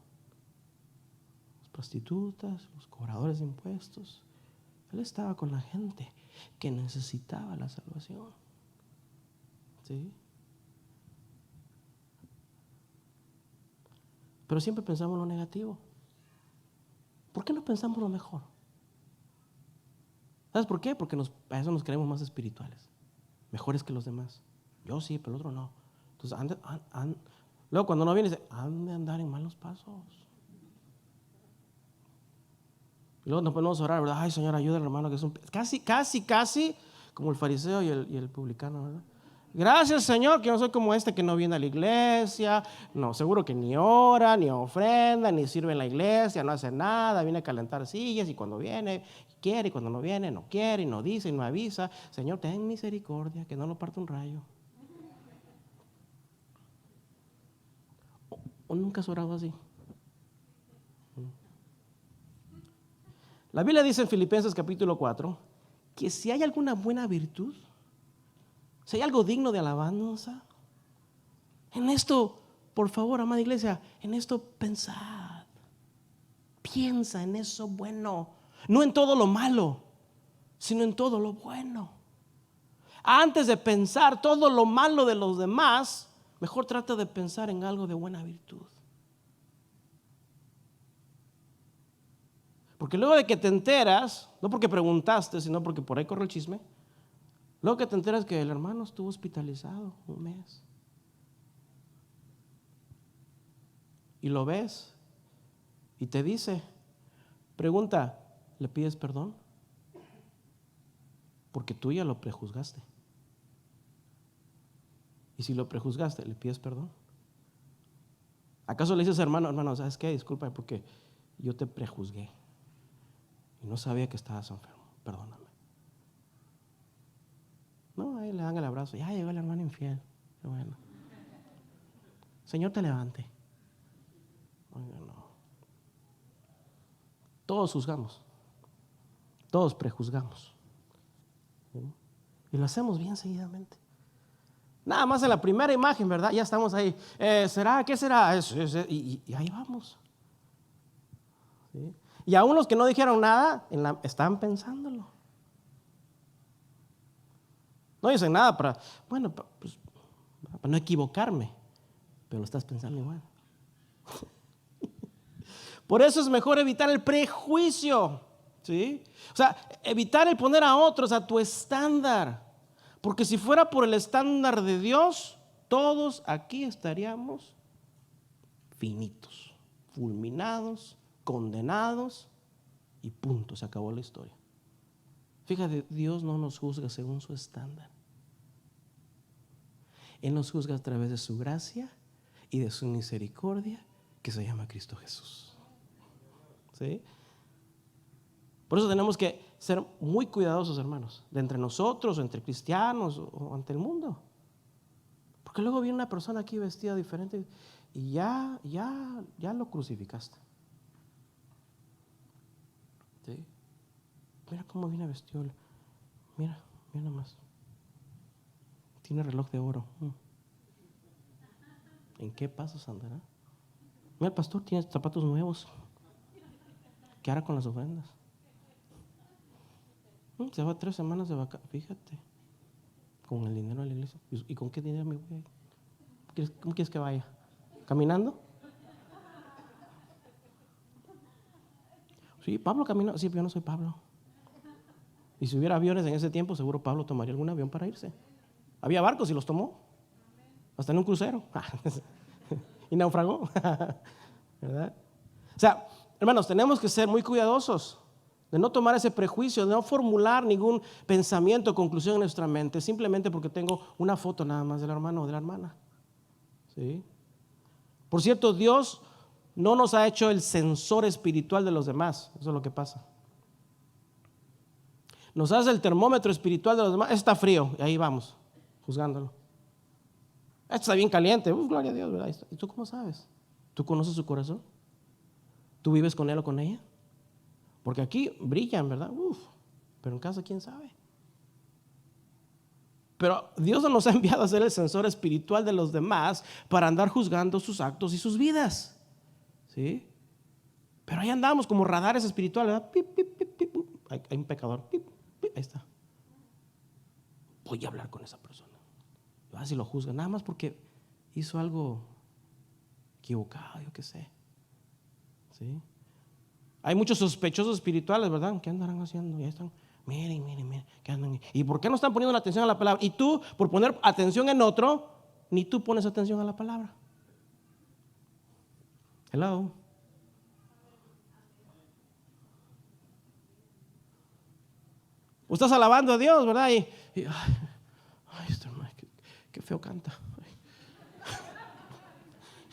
S2: prostitutas, los cobradores de impuestos. Él estaba con la gente que necesitaba la salvación. ¿Sí? Pero siempre pensamos en lo negativo. ¿Por qué no pensamos lo mejor? ¿Sabes por qué? Porque a eso nos creemos más espirituales, mejores que los demás. Yo sí, pero el otro no. Entonces, luego cuando no viene, dice, han de andar en malos pasos. Y luego nos ponemos a orar, ¿verdad? Ay, Señor, ayuda al hermano que es casi como el fariseo y el publicano, ¿verdad? Gracias, Señor, que no soy como este que no viene a la iglesia, no, seguro que ni ora, ni ofrenda, ni sirve en la iglesia, no hace nada, viene a calentar sillas y cuando viene quiere y cuando no viene no quiere y no dice y no avisa. Señor, ten misericordia, que no lo parte un rayo. ¿O nunca has orado así? La Biblia dice en Filipenses capítulo 4 que si hay alguna buena virtud, si hay algo digno de alabanza, en esto, por favor, amada iglesia, en esto pensad. Piensa en eso bueno, no en todo lo malo, sino en todo lo bueno. Antes de pensar todo lo malo de los demás, mejor trata de pensar en algo de buena virtud. Porque luego de que te enteras, no porque preguntaste, sino porque por ahí corre el chisme, luego que te enteras que el hermano estuvo hospitalizado un mes. Y lo ves y te dice, pregunta, ¿le pides perdón? Porque tú ya lo prejuzgaste. Y si lo prejuzgaste, ¿le pides perdón? ¿Acaso le dices, hermano, ¿sabes qué? Disculpa porque yo te prejuzgué y no sabía que estabas enfermo, perdóname? No, ahí le dan el abrazo, ya llegó el hermano infiel, qué bueno. Señor, te levante. Oiga, no. Todos juzgamos, todos prejuzgamos, ¿sí? Y lo hacemos bien seguidamente. Nada más en la primera imagen, ¿verdad? Ya estamos ahí. ¿Será? ¿Qué será? Y ahí vamos. ¿Sí? Y aún los que no dijeron nada, están pensándolo. No dicen nada para no equivocarme, pero lo estás pensando igual. Por eso es mejor evitar el prejuicio, ¿sí? O sea, evitar el poner a otros a tu estándar. Porque si fuera por el estándar de Dios, todos aquí estaríamos finitos, fulminados, condenados y punto, se acabó la historia. Fíjate, Dios no nos juzga según su estándar. Él nos juzga a través de su gracia y de su misericordia, que se llama Cristo Jesús. ¿Sí? Por eso tenemos que ser muy cuidadosos, hermanos, de entre nosotros o entre cristianos o ante el mundo. Porque luego viene una persona aquí vestida diferente y ya lo crucificaste. ¿Sí? Mira cómo viene vestido. Mira nomás. Tiene reloj de oro. ¿En qué pasos andará? Mira, el pastor tiene zapatos nuevos. ¿Qué hará con las ofrendas? Se va 3 semanas de vacaciones, fíjate, con el dinero de la iglesia. ¿Y con qué dinero me voy? ¿Cómo quieres que vaya? ¿Caminando? Sí, Pablo caminó. Sí, pero yo no soy Pablo. Y si hubiera aviones en ese tiempo, seguro Pablo tomaría algún avión para irse. Había barcos y los tomó. Hasta en un crucero. Y naufragó. ¿Verdad? O sea, hermanos, tenemos que ser muy cuidadosos de no tomar ese prejuicio, de no formular ningún pensamiento o conclusión en nuestra mente, simplemente porque tengo una foto nada más del hermano o de la hermana. ¿Sí? Por cierto, Dios no nos ha hecho el censor espiritual de los demás. Eso es lo que pasa. Nos hace el termómetro espiritual de los demás. Está frío, y ahí vamos, juzgándolo. Esto está bien caliente, gloria a Dios, ¿verdad? ¿Y tú cómo sabes? ¿Tú conoces su corazón? ¿Tú vives con él o con ella? Porque aquí brillan, ¿verdad? Pero en casa, ¿quién sabe? Pero Dios no nos ha enviado a ser el censor espiritual de los demás para andar juzgando sus actos y sus vidas. ¿Sí? Pero ahí andamos como radares espirituales, ¿verdad? Pip, pip, pip, pip. Hay un pecador, pip, pip. Ahí está. Voy a hablar con esa persona. Si lo juzga, nada más porque hizo algo equivocado, yo qué sé. ¿Sí? Hay muchos sospechosos espirituales, ¿verdad? ¿Qué andarán haciendo? Ya están, miren, ¿qué andan? ¿Y por qué no están poniendo la atención a la palabra? Y tú, por poner atención en otro, ni tú pones atención a la palabra. Hello. O estás alabando a Dios, ¿verdad? Y este hermano, qué feo canta.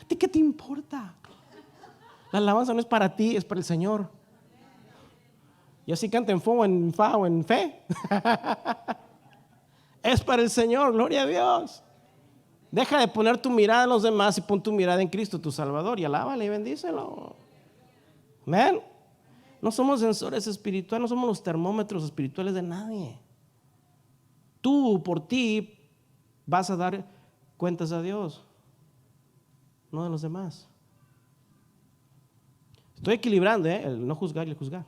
S2: ¿A ti qué te importa? La alabanza no es para ti, es para el Señor. Y así canta en fa o en fe. Es para el Señor, gloria a Dios. Deja de poner tu mirada en los demás y pon tu mirada en Cristo, tu Salvador, y alábale y bendícelo. Amén. No somos sensores espirituales, no somos los termómetros espirituales de nadie. Tú por ti vas a dar cuentas a Dios, no de los demás. Estoy equilibrando el no juzgar y el juzgar.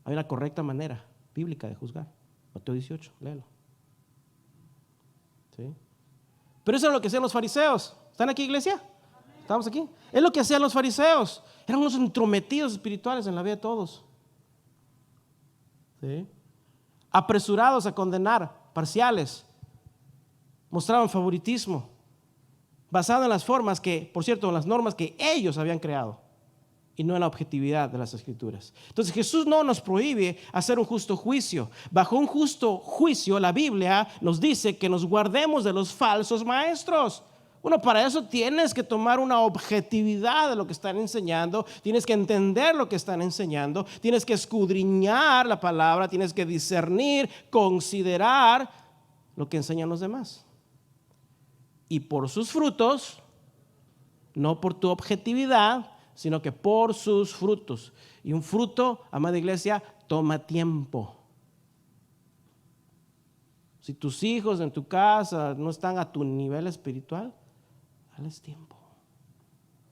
S2: Hay una correcta manera bíblica de juzgar. Mateo 18, léelo. ¿Sí? Pero eso es lo que hacían los fariseos. ¿Están aquí, iglesia? ¿Estamos aquí? Es lo que hacían los fariseos. Eran unos entrometidos espirituales en la vida de todos. ¿Sí? Apresurados a condenar, parciales. Mostraban favoritismo basado en las formas que, por cierto, en las normas que ellos habían creado y no en la objetividad de las Escrituras. Entonces Jesús no nos prohíbe hacer un justo juicio. Bajo un justo juicio, la Biblia nos dice que nos guardemos de los falsos maestros. Bueno, para eso tienes que tomar una objetividad de lo que están enseñando, tienes que entender lo que están enseñando, tienes que escudriñar la palabra, tienes que discernir, considerar lo que enseñan los demás. Y por sus frutos, no por tu objetividad, sino que por sus frutos. Y un fruto, amada iglesia, toma tiempo. Si tus hijos en tu casa no están a tu nivel espiritual, dales tiempo.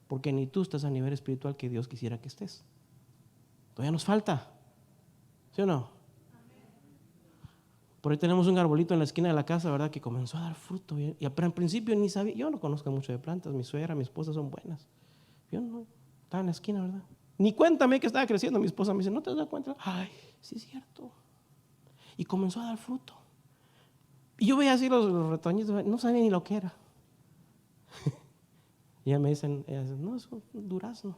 S2: Porque ni tú estás a nivel espiritual que Dios quisiera que estés. Todavía nos falta. ¿Sí o no? Por ahí tenemos un arbolito en la esquina de la casa, ¿verdad? Que comenzó a dar fruto. Pero en principio ni sabía. Yo no conozco mucho de plantas. Mi suegra, mi esposa son buenas. Yo no. Estaba en la esquina, ¿verdad? Ni cuéntame que estaba creciendo. Mi esposa me dice, ¿no te das cuenta? Ay, sí es cierto. Y comenzó a dar fruto. Y yo veía así los retoñitos, no sabía ni lo que era. Y ella me dicen, no, es un durazno.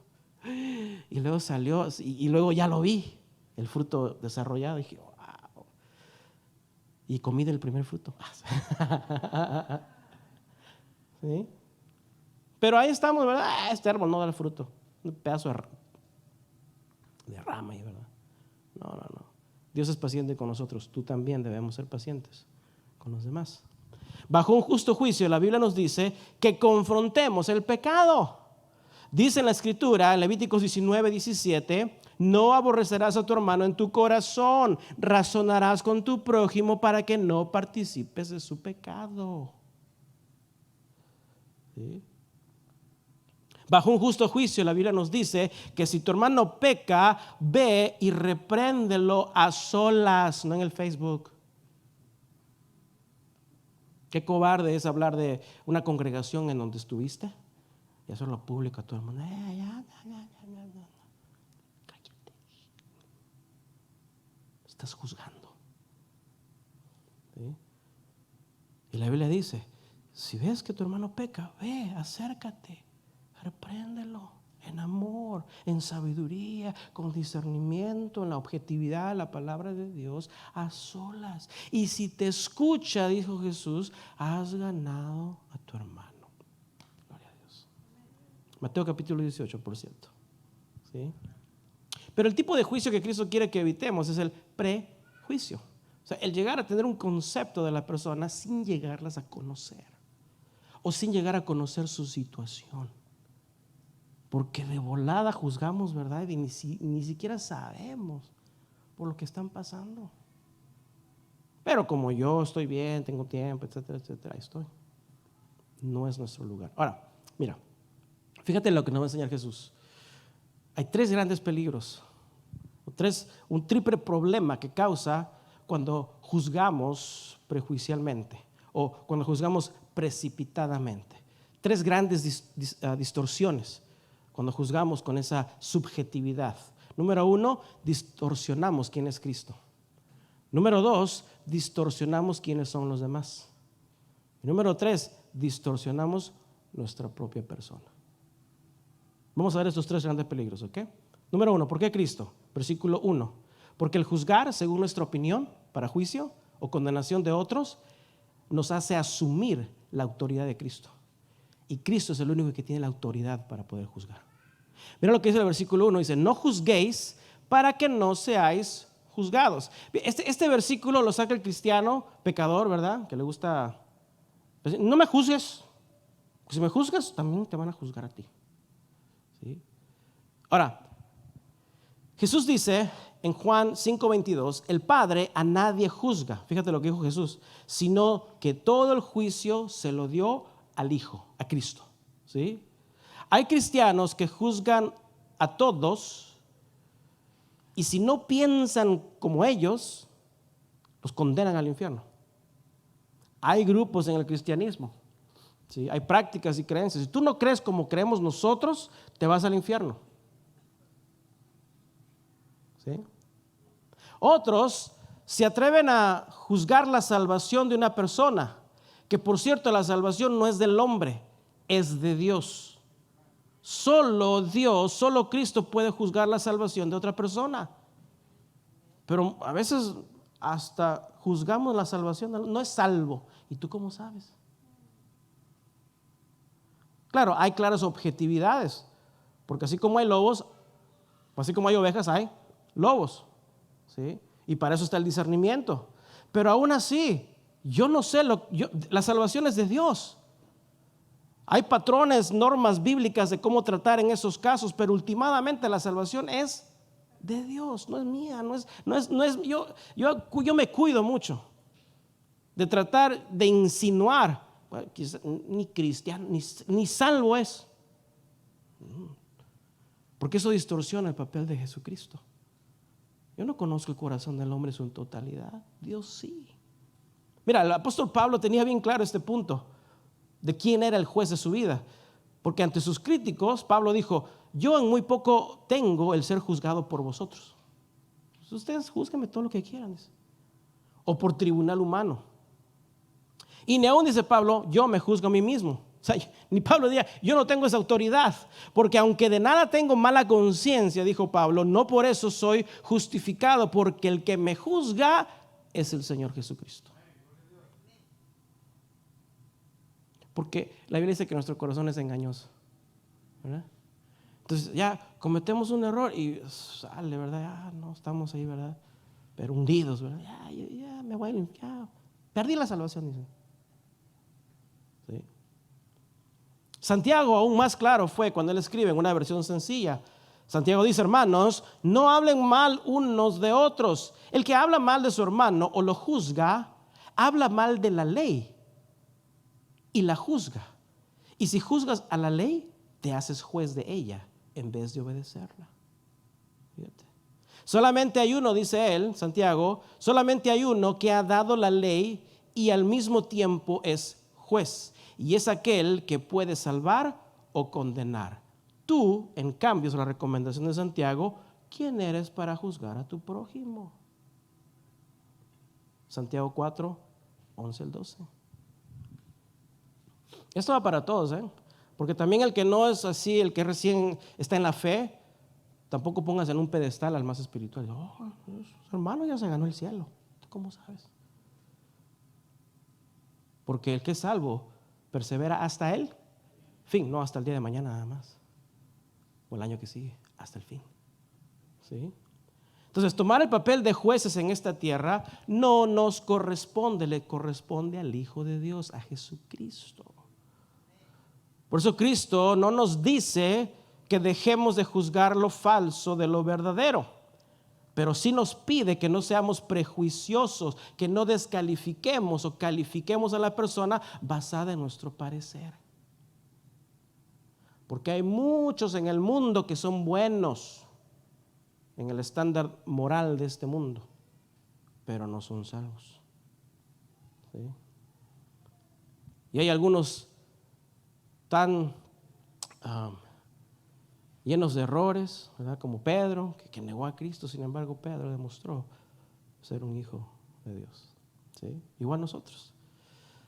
S2: Y luego salió, y luego ya lo vi, el fruto desarrollado. Y dije, wow. Y comí del primer fruto. ¿Sí? Pero ahí estamos, ¿verdad? Este árbol no da el fruto. Un pedazo de rama ahí, ¿verdad? No. Dios es paciente con nosotros. Tú también debemos ser pacientes con los demás. Bajo un justo juicio, la Biblia nos dice que confrontemos el pecado. Dice en la Escritura, en Levíticos 19:17, no aborrecerás a tu hermano en tu corazón, razonarás con tu prójimo para que no participes de su pecado. ¿Sí? Bajo un justo juicio, la Biblia nos dice que si tu hermano peca, ve y repréndelo a solas, no en el Facebook. Qué cobarde es hablar de una congregación en donde estuviste y hacerlo público a todo el mundo. Cállate. Estás juzgando. ¿Sí? Y la Biblia dice, si ves que tu hermano peca, ve, acércate, repréndelo en amor, en sabiduría, con discernimiento, en la objetividad de la palabra de Dios, a solas. Y si te escucha, dijo Jesús, has ganado a tu hermano. Gloria a Dios. Mateo capítulo 18, por cierto. ¿Sí? Pero el tipo de juicio que Cristo quiere que evitemos es el prejuicio. O sea, el llegar a tener un concepto de la persona sin llegarlas a conocer. O sin llegar a conocer su situación. Porque de volada juzgamos, ¿verdad? Y ni siquiera sabemos por lo que están pasando. Pero como yo estoy bien, tengo tiempo, etcétera, etcétera, ahí estoy. No es nuestro lugar. Ahora, mira, fíjate lo que nos va a enseñar Jesús. Hay 3 grandes peligros, un triple problema que causa cuando juzgamos prejuicialmente o cuando juzgamos precipitadamente. 3 grandes distorsiones cuando juzgamos con esa subjetividad. Número uno, distorsionamos quién es Cristo. Número dos, distorsionamos quiénes son los demás. Y número tres, distorsionamos nuestra propia persona. Vamos a ver estos tres grandes peligros, ¿ok? Número uno, ¿por qué Cristo? Versículo 1. Porque el juzgar según nuestra opinión para juicio o condenación de otros nos hace asumir la autoridad de Cristo. Y Cristo es el único que tiene la autoridad para poder juzgar. Mira lo que dice el versículo 1, dice, no juzguéis para que no seáis juzgados. Este versículo lo saca el cristiano pecador, ¿verdad? Que le gusta, no me juzgues, si me juzgas también te van a juzgar a ti. ¿Sí? Ahora, Jesús dice en Juan 5:22, el Padre a nadie juzga, fíjate lo que dijo Jesús, sino que todo el juicio se lo dio al Hijo, a Cristo. ¿Sí? Hay cristianos que juzgan a todos y si no piensan como ellos, los condenan al infierno. Hay grupos en el cristianismo, ¿sí? Hay prácticas y creencias. Si tú no crees como creemos nosotros, te vas al infierno. ¿Sí? Otros se atreven a juzgar la salvación de una persona, que por cierto la salvación no es del hombre, es de Dios. Solo Dios, solo Cristo puede juzgar la salvación de otra persona. Pero a veces hasta juzgamos la salvación, no es salvo. ¿Y tú cómo sabes? Claro, hay claras objetividades, porque así como hay lobos, así como hay ovejas, hay lobos, ¿sí? Y para eso está el discernimiento. Pero aún así, yo no sé, la salvación es de Dios. Hay patrones, normas bíblicas de cómo tratar en esos casos, pero últimamente la salvación es de Dios, no es mía, yo me cuido mucho de tratar de insinuar, bueno, ni cristiano, ni salvo es, porque eso distorsiona el papel de Jesucristo. Yo no conozco el corazón del hombre en su totalidad, Dios sí. Mira, el apóstol Pablo tenía bien claro este punto de quién era el juez de su vida, porque ante sus críticos Pablo dijo, yo en muy poco tengo el ser juzgado por vosotros. Pues ustedes júzguenme todo lo que quieran, dice. O por tribunal humano. Y ni aún, dice Pablo, yo me juzgo a mí mismo. O sea, ni Pablo decía, yo no tengo esa autoridad, porque aunque de nada tengo mala conciencia, dijo Pablo, no por eso soy justificado, porque el que me juzga es el Señor Jesucristo. Porque la Biblia dice que nuestro corazón es engañoso, ¿verdad? Entonces ya cometemos un error y sale, ¿verdad? Ya no estamos ahí, ¿verdad? Pero hundidos, ¿verdad? Ya me voy al infierno. Perdí la salvación, dice. ¿Sí? Santiago aún más claro fue cuando él escribe en una versión sencilla. Santiago dice, hermanos, no hablen mal unos de otros. El que habla mal de su hermano o lo juzga, habla mal de la ley y la juzga. Y si juzgas a la ley, te haces juez de ella en vez de obedecerla. Fíjate. Solamente hay uno, dice él, Santiago, solamente hay uno que ha dado la ley y al mismo tiempo es juez. Y es aquel que puede salvar o condenar. Tú, en cambio, es la recomendación de Santiago, ¿quién eres para juzgar a tu prójimo? Santiago 4, 11 al 12. Esto va para todos, porque también el que no es así, el que recién está en la fe, tampoco pongas en un pedestal al más espiritual. Oh, su hermano ya se ganó el cielo. ¿Cómo sabes? Porque el que es salvo persevera hasta el fin, no hasta el día de mañana nada más, o el año que sigue, hasta el fin. ¿Sí? Entonces, tomar el papel de jueces en esta tierra no nos corresponde, le corresponde al Hijo de Dios, a Jesucristo. Por eso Cristo no nos dice que dejemos de juzgar lo falso de lo verdadero, pero sí nos pide que no seamos prejuiciosos, que no descalifiquemos o califiquemos a la persona basada en nuestro parecer. Porque hay muchos en el mundo que son buenos en el estándar moral de este mundo, pero no son salvos. ¿Sí? Y hay algunos tan llenos de errores, ¿verdad? Como Pedro, que negó a Cristo. Sin embargo, Pedro demostró ser un hijo de Dios, ¿sí? Igual nosotros.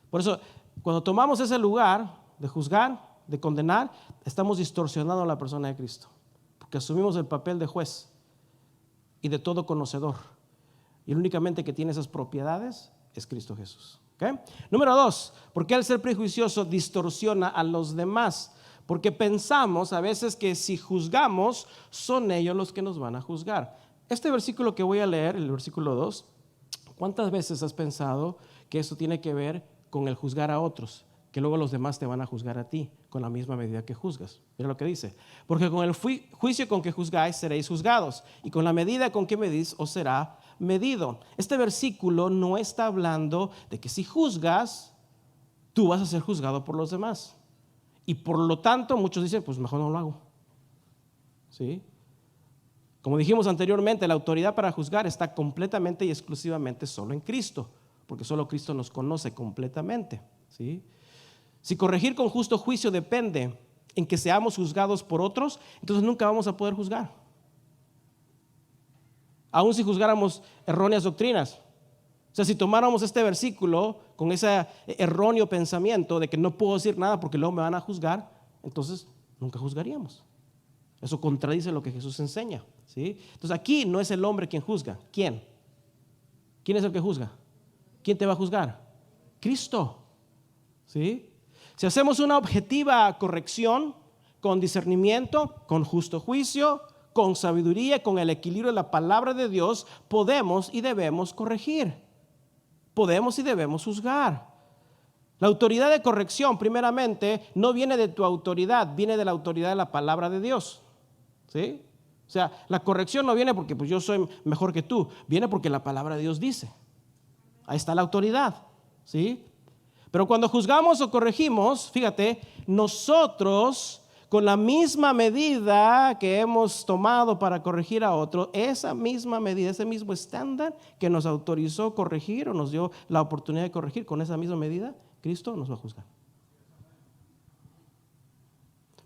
S2: Por eso, cuando tomamos ese lugar de juzgar, de condenar, estamos distorsionando a la persona de Cristo, porque asumimos el papel de juez y de todo conocedor, y el únicamente que tiene esas propiedades es Cristo Jesús. ¿Okay? Número 2, porque al ser prejuicioso distorsiona a los demás, porque pensamos a veces que si juzgamos son ellos los que nos van a juzgar. Este versículo que voy a leer, el versículo 2, ¿cuántas veces has pensado que esto tiene que ver con el juzgar a otros? Que luego los demás te van a juzgar a ti con la misma medida que juzgas. Mira lo que dice: porque con el juicio con que juzgáis seréis juzgados, y con la medida con que medís os será medido. Este versículo no está hablando de que si juzgas, tú vas a ser juzgado por los demás. Y por lo tanto, muchos dicen, pues mejor no lo hago. ¿Sí? Como dijimos anteriormente, la autoridad para juzgar está completamente y exclusivamente solo en Cristo, porque solo Cristo nos conoce completamente. ¿Sí? Si corregir con justo juicio depende en que seamos juzgados por otros, entonces nunca vamos a poder juzgar. Aun si juzgáramos erróneas doctrinas. O sea, si tomáramos este versículo con ese erróneo pensamiento de que no puedo decir nada porque luego me van a juzgar, entonces nunca juzgaríamos. Eso contradice lo que Jesús enseña, ¿sí? Entonces aquí no es el hombre quien juzga. ¿Quién? ¿Quién es el que juzga? ¿Quién te va a juzgar? Cristo, ¿sí? Si hacemos una objetiva corrección con discernimiento, con justo juicio, con sabiduría, con el equilibrio de la palabra de Dios, podemos y debemos corregir. Podemos y debemos juzgar. La autoridad de corrección, primeramente, no viene de tu autoridad, viene de la autoridad de la palabra de Dios. ¿Sí? O sea, la corrección no viene porque pues, yo soy mejor que tú, viene porque la palabra de Dios dice. Ahí está la autoridad. ¿Sí? Pero cuando juzgamos o corregimos, fíjate, nosotros con la misma medida que hemos tomado para corregir a otro, esa misma medida, ese mismo estándar que nos autorizó corregir o nos dio la oportunidad de corregir, con esa misma medida, Cristo nos va a juzgar.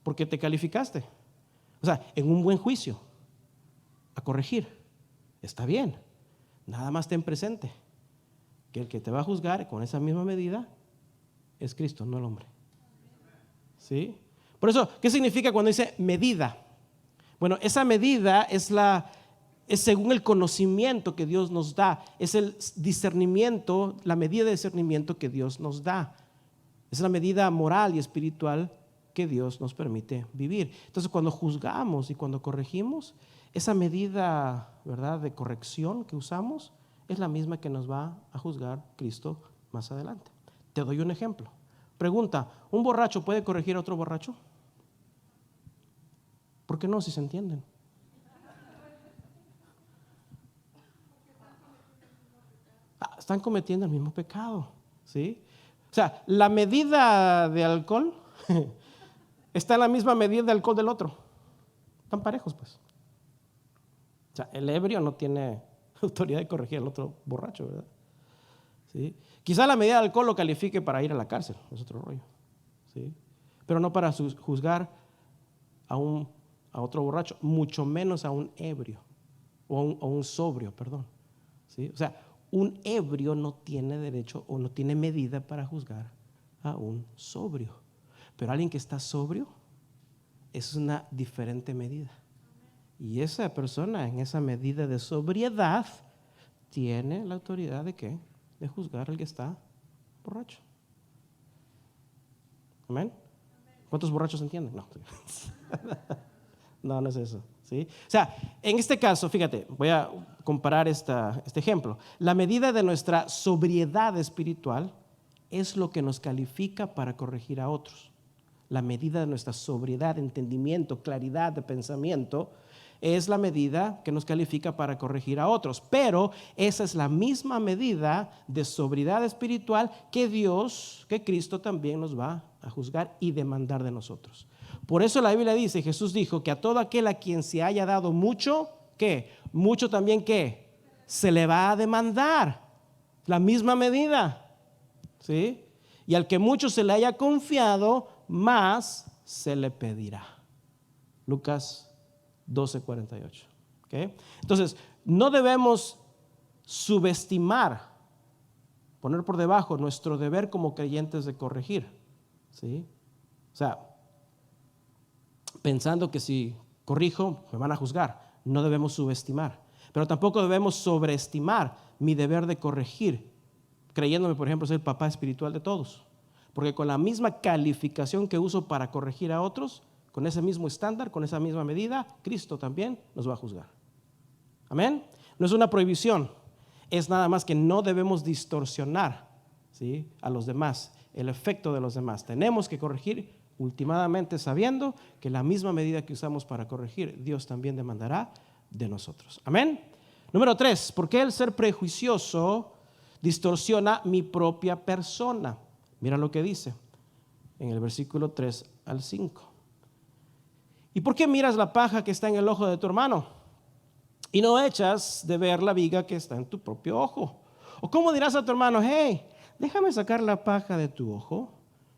S2: Porque te calificaste. O sea, en un buen juicio, a corregir, está bien. Nada más ten presente que el que te va a juzgar con esa misma medida es Cristo, no el hombre. ¿Sí? Por eso, ¿qué significa cuando dice medida? Bueno, esa medida es según el conocimiento que Dios nos da, es el discernimiento, la medida de discernimiento que Dios nos da. Es la medida moral y espiritual que Dios nos permite vivir. Entonces, cuando juzgamos y cuando corregimos, esa medida, ¿verdad?, de corrección que usamos es la misma que nos va a juzgar Cristo más adelante. Te doy un ejemplo. Pregunta: ¿un borracho puede corregir a otro borracho? ¿Por qué no, si se entienden? Están cometiendo el mismo pecado, ¿sí? O sea, la medida de alcohol está en la misma medida de alcohol del otro. Están parejos, pues. O sea, el ebrio no tiene autoridad de corregir al otro borracho, ¿verdad? ¿Sí? Quizá la medida de alcohol lo califique para ir a la cárcel, es otro rollo, ¿sí? Pero no para juzgar a otro borracho, mucho menos a un ebrio o a un sobrio, perdón. ¿Sí? O sea, un ebrio no tiene derecho o no tiene medida para juzgar a un sobrio, pero alguien que está sobrio es una diferente medida. Y esa persona en esa medida de sobriedad tiene la autoridad ¿de qué? De juzgar al que está borracho. ¿Amén? ¿Cuántos borrachos entienden? No, no es eso. ¿Sí? O sea, en este caso, fíjate, voy a comparar este ejemplo. La medida de nuestra sobriedad espiritual es lo que nos califica para corregir a otros. La medida de nuestra sobriedad, entendimiento, claridad de pensamiento es la medida que nos califica para corregir a otros. Pero esa es la misma medida de sobriedad espiritual que Cristo también nos va a juzgar y demandar de nosotros. Por eso la Biblia dice, Jesús dijo que a todo aquel a quien se haya dado mucho, ¿qué? Mucho también, ¿qué? Se le va a demandar. La misma medida, ¿sí? Y al que mucho se le haya confiado, más se le pedirá. Lucas 12:48. ¿Okay? Entonces, no debemos subestimar, poner por debajo nuestro deber como creyentes de corregir. ¿Sí? O sea, pensando que si corrijo me van a juzgar. No debemos subestimar. Pero tampoco debemos sobreestimar mi deber de corregir, creyéndome, por ejemplo, ser el papá espiritual de todos. Porque con la misma calificación que uso para corregir a otros, con ese mismo estándar, con esa misma medida, Cristo también nos va a juzgar. Amén. No es una prohibición, es nada más que no debemos distorsionar, ¿sí?, a los demás, el efecto de los demás. Tenemos que corregir últimamente sabiendo que la misma medida que usamos para corregir, Dios también demandará de nosotros. Amén. Número 3, ¿por qué el ser prejuicioso distorsiona mi propia persona? Mira lo que dice en el versículo 3 al 5. ¿Y por qué miras la paja que está en el ojo de tu hermano y no echas de ver la viga que está en tu propio ojo? ¿O cómo dirás a tu hermano, hey, déjame sacar la paja de tu ojo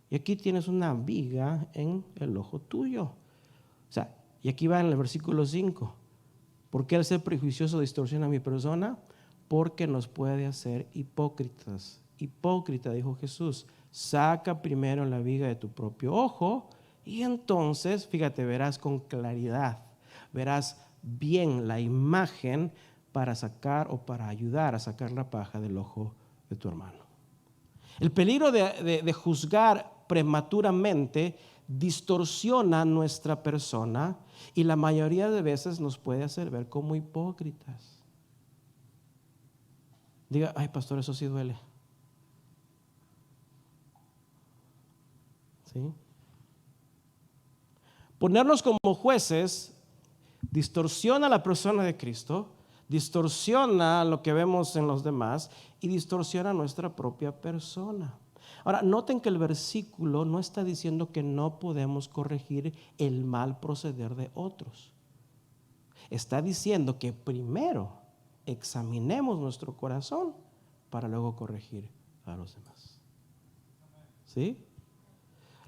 S2: y aquí tienes una viga en el ojo tuyo? O sea, y aquí va en el versículo 5. ¿Por qué el ser prejuicioso distorsiona a mi persona? Porque nos puede hacer hipócritas. Hipócrita, dijo Jesús, saca primero la viga de tu propio ojo y entonces, fíjate, verás con claridad, verás bien la imagen para sacar o para ayudar a sacar la paja del ojo de tu hermano. El peligro de juzgar prematuramente distorsiona nuestra persona y la mayoría de veces nos puede hacer ver como hipócritas. Diga, ay pastor, eso sí duele. ¿Sí? Ponernos como jueces distorsiona la persona de Cristo, distorsiona lo que vemos en los demás y distorsiona nuestra propia persona. Ahora, noten que el versículo no está diciendo que no podemos corregir el mal proceder de otros. Está diciendo que primero examinemos nuestro corazón para luego corregir a los demás. ¿Sí?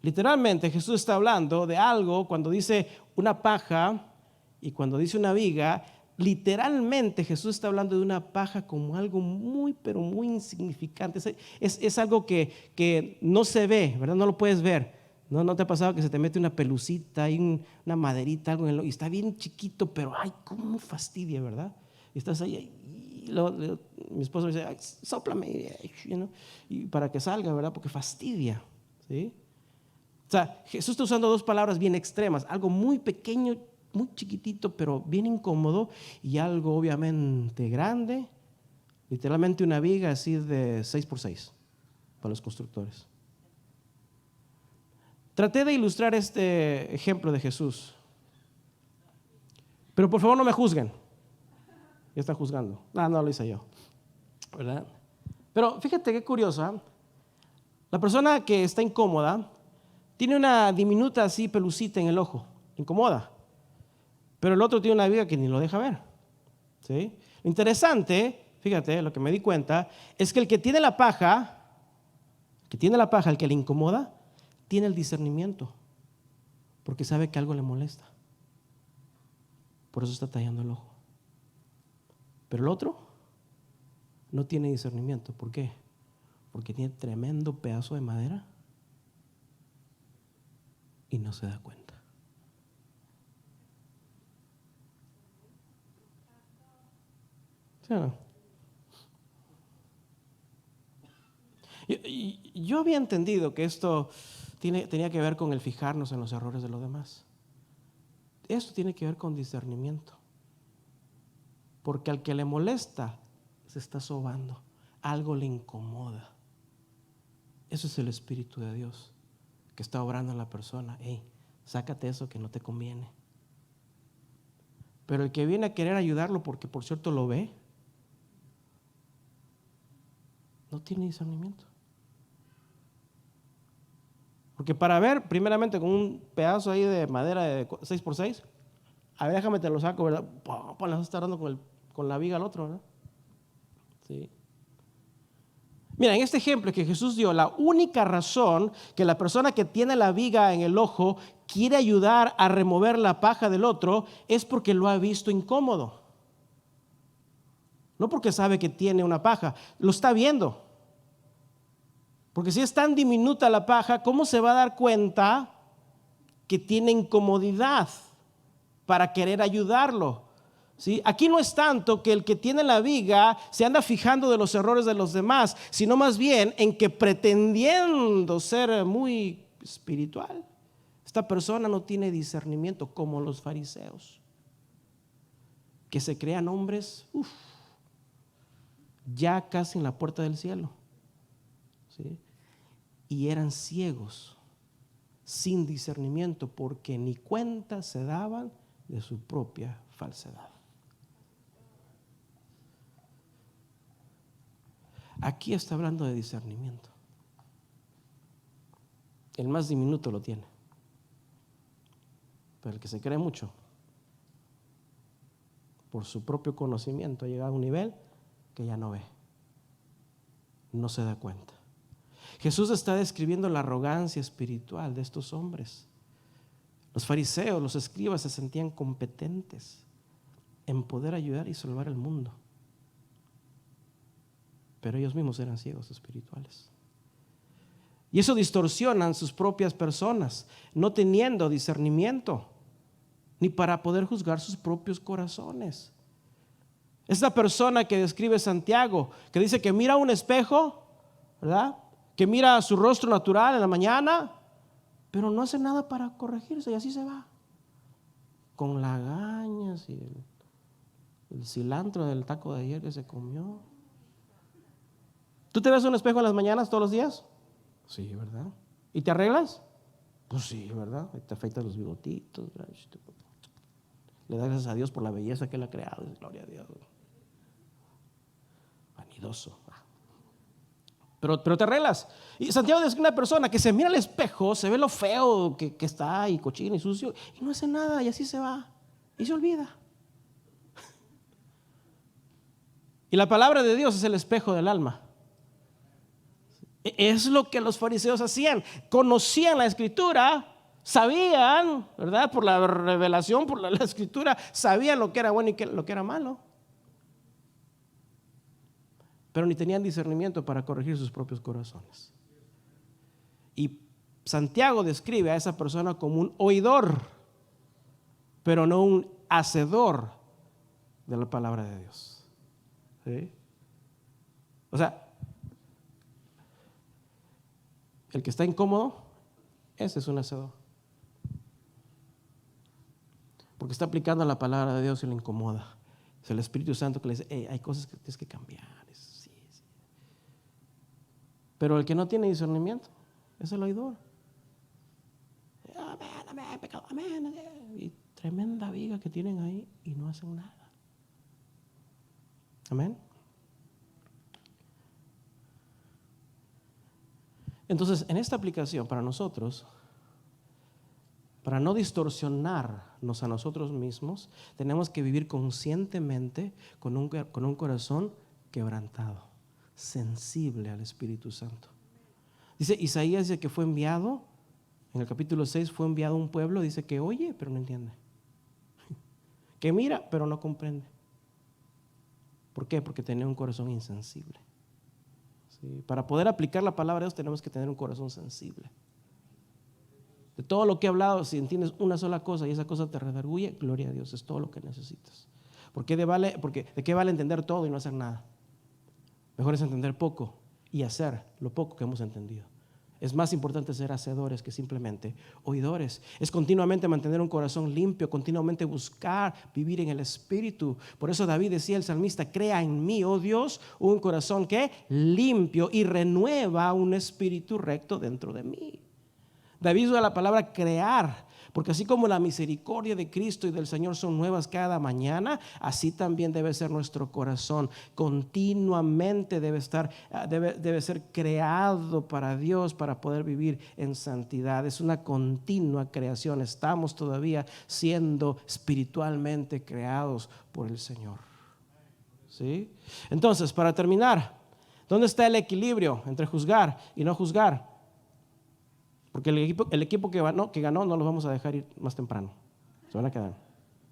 S2: Literalmente Jesús está hablando de algo cuando dice una paja y cuando dice una viga. Literalmente Jesús está hablando de una paja como algo muy, pero muy insignificante. Es algo que no se ve, ¿verdad? No lo puedes ver. ¿No te ha pasado que se te mete una pelucita y una maderita, algo y está bien chiquito, pero ay, cómo fastidia, ¿verdad? Y estás ahí y mi esposo me dice, ay, sóplame, y para que salga, ¿verdad? Porque fastidia, ¿sí? O sea, Jesús está usando dos palabras bien extremas, algo muy pequeño, muy chiquitito, pero bien incómodo, y algo obviamente grande, literalmente una viga así de 6x6 para los constructores. Traté de ilustrar este ejemplo de Jesús, pero por favor no me juzguen. Ya están juzgando. No lo hice yo, ¿verdad? Pero fíjate qué curioso, la persona que está incómoda tiene una diminuta así pelucita en el ojo, incomoda. Pero el otro tiene una viga que ni lo deja ver. ¿Sí? Lo interesante, fíjate, lo que me di cuenta, es que el que tiene la paja, el que le incomoda, tiene el discernimiento, porque sabe que algo le molesta. Por eso está tallando el ojo. Pero el otro no tiene discernimiento. ¿Por qué? Porque tiene tremendo pedazo de madera y no se da cuenta. ¿Sí o no? Yo había entendido que esto tenía que ver con el fijarnos en los errores de los demás. Esto tiene que ver con discernimiento. Porque al que le molesta se está sobando, algo le incomoda. Eso es el Espíritu de Dios que está obrando en la persona. Hey, sácate eso que no te conviene. Pero el que viene a querer ayudarlo porque por cierto lo ve, no tiene discernimiento. Porque para ver, primeramente con un pedazo ahí de madera de 6x6, a ver, déjame te lo saco, ¿verdad? Pues le está dando con la viga al otro, ¿verdad? Sí. Mira, en este ejemplo que Jesús dio, la única razón que la persona que tiene la viga en el ojo quiere ayudar a remover la paja del otro es porque lo ha visto incómodo. No porque sabe que tiene una paja, lo está viendo. Porque si es tan diminuta la paja, ¿cómo se va a dar cuenta que tiene incomodidad para querer ayudarlo? ¿Sí? Aquí no es tanto que el que tiene la viga se anda fijando de los errores de los demás, sino más bien en que pretendiendo ser muy espiritual, esta persona no tiene discernimiento como los fariseos, que se crean hombres ya casi en la puerta del cielo, ¿sí? Y eran ciegos, sin discernimiento, porque ni cuenta se daban de su propia falsedad. Aquí está hablando de discernimiento. El más diminuto lo tiene, pero el que se cree mucho, por su propio conocimiento, ha llegado a un nivel que ya no ve, no se da cuenta. Jesús está describiendo la arrogancia espiritual de estos hombres. Los fariseos, los escribas se sentían competentes en poder ayudar y salvar el mundo, pero ellos mismos eran ciegos espirituales. Y eso distorsionan sus propias personas, no teniendo discernimiento ni para poder juzgar sus propios corazones. Esta persona que describe Santiago, que dice que mira un espejo, ¿verdad?, que mira su rostro natural en la mañana, pero no hace nada para corregirse y así se va, con lagañas y el cilantro del taco de ayer que se comió. ¿Tú te ves en un espejo en las mañanas todos los días? Sí, ¿verdad? ¿Y te arreglas? Pues sí, ¿verdad? Te afeitas los bigotitos, ¿verdad? Le das gracias a Dios por la belleza que Él ha creado. Gloria a Dios. Vanidoso. Pero te arreglas. Y Santiago es una persona que se mira al espejo, se ve lo feo que está ahí, cochino y sucio, y no hace nada, y así se va, y se olvida. Y la palabra de Dios es el espejo del alma. Es lo que los fariseos hacían. Conocían la escritura, sabían, ¿verdad?, por la revelación, por la escritura, sabían lo que era bueno y lo que era malo, pero ni tenían discernimiento para corregir sus propios corazones. Y Santiago describe a esa persona como un oidor, pero no un hacedor de la palabra de Dios. ¿Sí? O sea, el que está incómodo, ese es un hacedor, porque está aplicando la palabra de Dios y le incomoda. Es el Espíritu Santo que le dice: hey, hay cosas que tienes que cambiar. Sí. Pero el que no tiene discernimiento es el oidor. Amén, pecado, amén. Y tremenda viga que tienen ahí y no hacen nada. Amén. Entonces, en esta aplicación para nosotros, para no distorsionarnos a nosotros mismos, tenemos que vivir conscientemente con un corazón quebrantado, sensible al Espíritu Santo. Dice Isaías, dice que fue enviado, en el capítulo 6 fue enviado a un pueblo, dice que oye pero no entiende, que mira pero no comprende. ¿Por qué? Porque tenía un corazón insensible. ¿Sí? Para poder aplicar la palabra de Dios tenemos que tener un corazón sensible. De todo lo que he hablado, si entiendes una sola cosa y esa cosa te redarguye, gloria a Dios, es todo lo que necesitas. Porque ¿de qué vale entender todo y no hacer nada? Mejor es entender poco y hacer lo poco que hemos entendido. Es más importante ser hacedores que simplemente oidores. Es continuamente mantener un corazón limpio, continuamente buscar vivir en el Espíritu. Por eso David decía, el salmista: crea en mí, oh Dios, un corazón que limpio, y renueva un espíritu recto dentro de mí. David usa la palabra crear, porque así como la misericordia de Cristo y del Señor son nuevas cada mañana, así también debe ser nuestro corazón. Continuamente debe ser creado para Dios, para poder vivir en santidad. Es una continua creación. Estamos todavía siendo espiritualmente creados por el Señor. ¿Sí? Entonces, para terminar, ¿Dónde está el equilibrio entre juzgar y no juzgar? Porque el equipo que ganó no los vamos a dejar ir más temprano. Se van a quedar.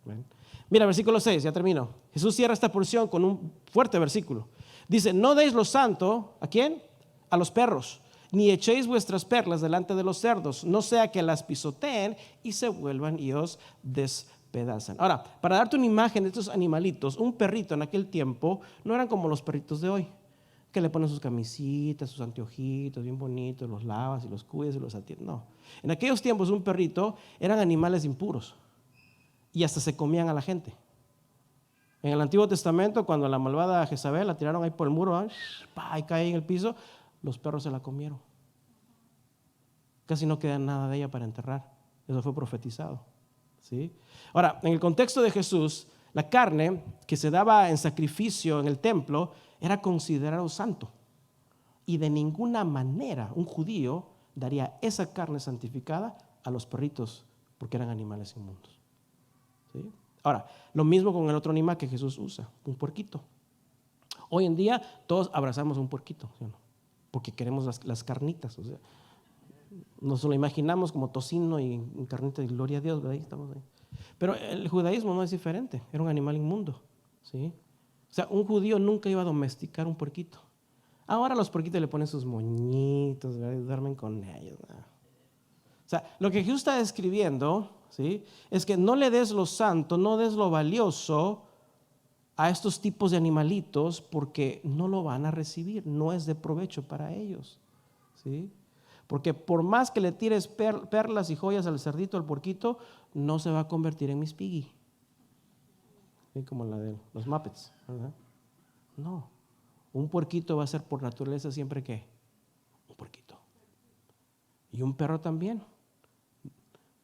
S2: ¿Ven? Mira, versículo 6, ya termino. Jesús cierra esta porción con un fuerte versículo. Dice, no deis lo santo, ¿a quién? A los perros, ni echéis vuestras perlas delante de los cerdos, no sea que las pisoteen y se vuelvan y os despedazan. Ahora, para darte una imagen de estos animalitos, un perrito en aquel tiempo no eran como los perritos de hoy, que le ponen sus camisitas, sus anteojitos bien bonitos, los lavas y los cuidas y los atiendes. No, en aquellos tiempos un perrito eran animales impuros y hasta se comían a la gente. En el Antiguo Testamento, cuando la malvada Jezabel la tiraron ahí por el muro, y cae en el piso, los perros se la comieron. Casi no queda nada de ella para enterrar. Eso fue profetizado. ¿Sí? Ahora, en el contexto de Jesús, la carne que se daba en sacrificio en el templo era considerado santo. Y de ninguna manera un judío daría esa carne santificada a los perritos porque eran animales inmundos. ¿Sí? Ahora, lo mismo con el otro animal que Jesús usa, un puerquito. Hoy en día todos abrazamos a un puerquito, ¿sí o no? Porque queremos las carnitas. O sea, nos lo imaginamos como tocino y carnita y gloria a Dios, ¿verdad? Estamos ahí. Pero el judaísmo no es diferente, era un animal inmundo. ¿Sí? O sea, un judío nunca iba a domesticar un puerquito. Ahora los puerquitos le ponen sus moñitos, ¿verdad? Y duermen con ellos, ¿verdad? O sea, lo que Jesús está describiendo, ¿sí?, es que no le des lo santo, no des lo valioso a estos tipos de animalitos porque no lo van a recibir, no es de provecho para ellos. ¿Sí? Porque por más que le tires perlas y joyas al cerdito, al puerquito, no se va a convertir en Miss Piggy. ¿Sí? Como la de los Muppets, ¿verdad? No, un puerquito va a ser por naturaleza siempre ¿qué? Un puerquito. Y un perro también.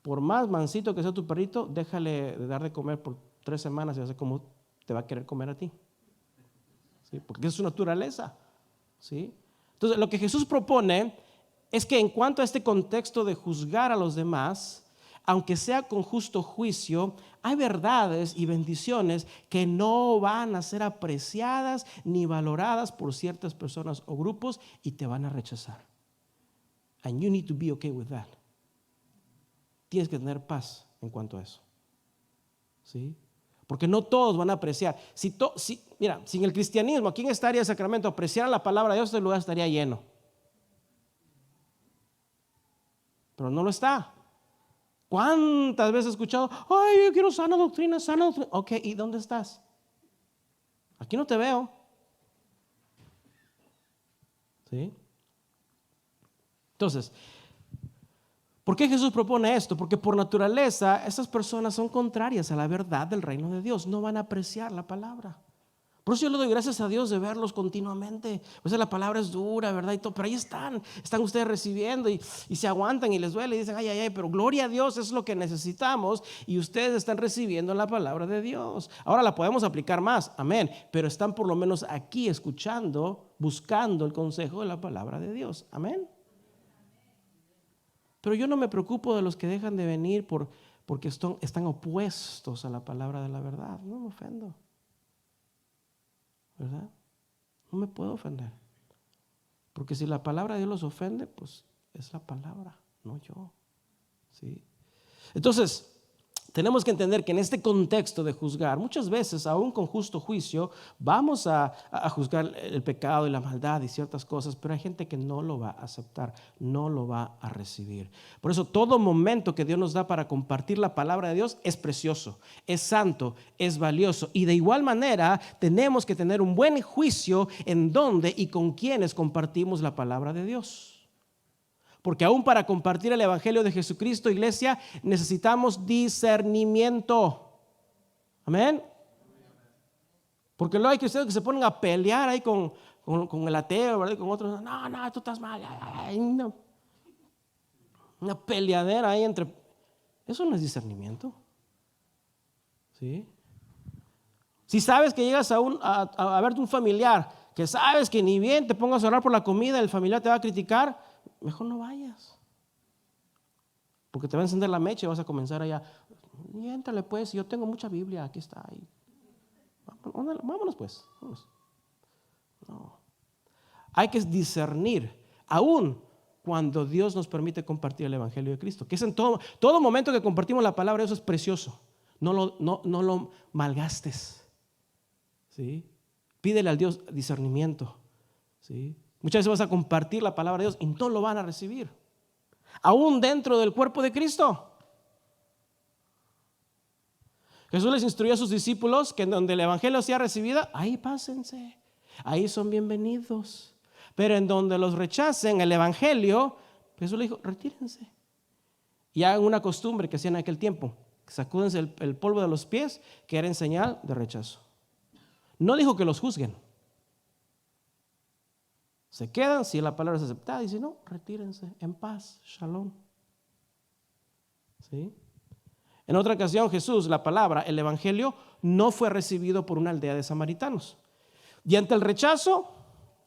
S2: Por más mansito que sea tu perrito, déjale de dar de comer por 3 semanas y vas a ver cómo te va a querer comer a ti. ¿Sí? Porque es su naturaleza. ¿Sí? Entonces, lo que Jesús propone es que en cuanto a este contexto de juzgar a los demás, aunque sea con justo juicio, hay verdades y bendiciones que no van a ser apreciadas ni valoradas por ciertas personas o grupos y te van a rechazar. And you need to be okay with that. Tienes que tener paz en cuanto a eso. ¿Sí? Porque no todos van a apreciar. Mira, sin el cristianismo, aquí en esta área de Sacramento, apreciar la palabra de Dios, este lugar estaría lleno. Pero no lo está. ¿Cuántas veces he escuchado? Ay, yo quiero sana doctrina, sana doctrina. Ok, ¿y dónde estás? Aquí no te veo. ¿Sí? Entonces, ¿por qué Jesús propone esto? Porque por naturaleza estas personas son contrarias a la verdad del reino de Dios. No van a apreciar la palabra. Por eso yo le doy gracias a Dios de verlos continuamente. O sea, la palabra es dura, ¿verdad? Y todo, pero ahí están ustedes recibiendo y se aguantan y les duele y dicen, ay, ay, ay, pero gloria a Dios, es lo que necesitamos y ustedes están recibiendo la palabra de Dios. Ahora la podemos aplicar más, amén, pero están por lo menos aquí escuchando, buscando el consejo de la palabra de Dios, amén. Pero yo no me preocupo de los que dejan de venir porque están opuestos a la palabra de la verdad. No me ofendo, ¿verdad? No me puedo ofender. Porque si la palabra de Dios los ofende, pues es la palabra, no yo. ¿Sí? Entonces, tenemos que entender que en este contexto de juzgar, muchas veces, aún con justo juicio, vamos a juzgar el pecado y la maldad y ciertas cosas, pero hay gente que no lo va a aceptar, no lo va a recibir. Por eso, todo momento que Dios nos da para compartir la palabra de Dios es precioso, es santo, es valioso. Y de igual manera, tenemos que tener un buen juicio en dónde y con quiénes compartimos la palabra de Dios. Porque aún para compartir el evangelio de Jesucristo, iglesia, necesitamos discernimiento. Amén. Porque luego hay cristianos que se ponen a pelear ahí con el ateo, ¿verdad? Con otros. No, tú estás mal. Una peleadera ahí entre. Eso no es discernimiento. ¿Sí? Si sabes que llegas a verte un familiar, que sabes que ni bien te pongas a orar por la comida, el familiar te va a criticar, mejor no vayas. Porque te va a encender la mecha y vas a comenzar allá. Y éntrale pues, yo tengo mucha Biblia, aquí está. Vámonos pues. Vámonos. No. Hay que discernir, aún cuando Dios nos permite compartir el Evangelio de Cristo, que es en todo momento que compartimos la palabra de Dios es precioso. No lo malgastes, ¿sí? Pídele al Dios discernimiento, ¿sí? Muchas veces vas a compartir la palabra de Dios y no lo van a recibir, aún dentro del cuerpo de Cristo. Jesús les instruyó a sus discípulos que en donde el Evangelio sea recibido, ahí pásense, ahí son bienvenidos. Pero en donde los rechacen el Evangelio, Jesús les dijo, retírense. Y hagan una costumbre que hacían en aquel tiempo, sacúdense el polvo de los pies, que era en señal de rechazo. No dijo que los juzguen. Se quedan si la palabra es aceptada y si no, retírense en paz, shalom. ¿Sí? En otra ocasión Jesús, la palabra, el Evangelio, no fue recibido por una aldea de samaritanos. Y ante el rechazo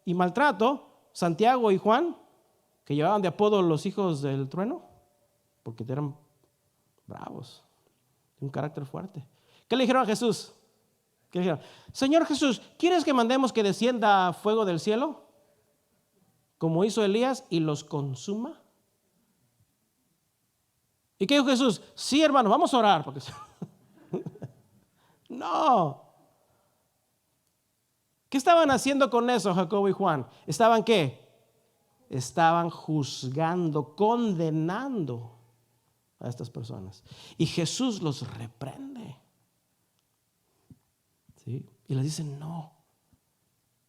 S2: y maltrato, Santiago y Juan, que llevaban de apodo los hijos del trueno, porque eran bravos, de un carácter fuerte. ¿Qué le dijeron a Jesús? ¿Qué le dijeron? Señor Jesús, ¿quieres que mandemos que descienda fuego del cielo, como hizo Elías, y los consuma? ¿Y qué dijo Jesús? Sí, hermano, vamos a orar. Porque... No. ¿Qué estaban haciendo con eso Jacobo y Juan? ¿Estaban qué? Estaban juzgando, condenando a estas personas. Y Jesús los reprende. ¿Sí? Y les dice no.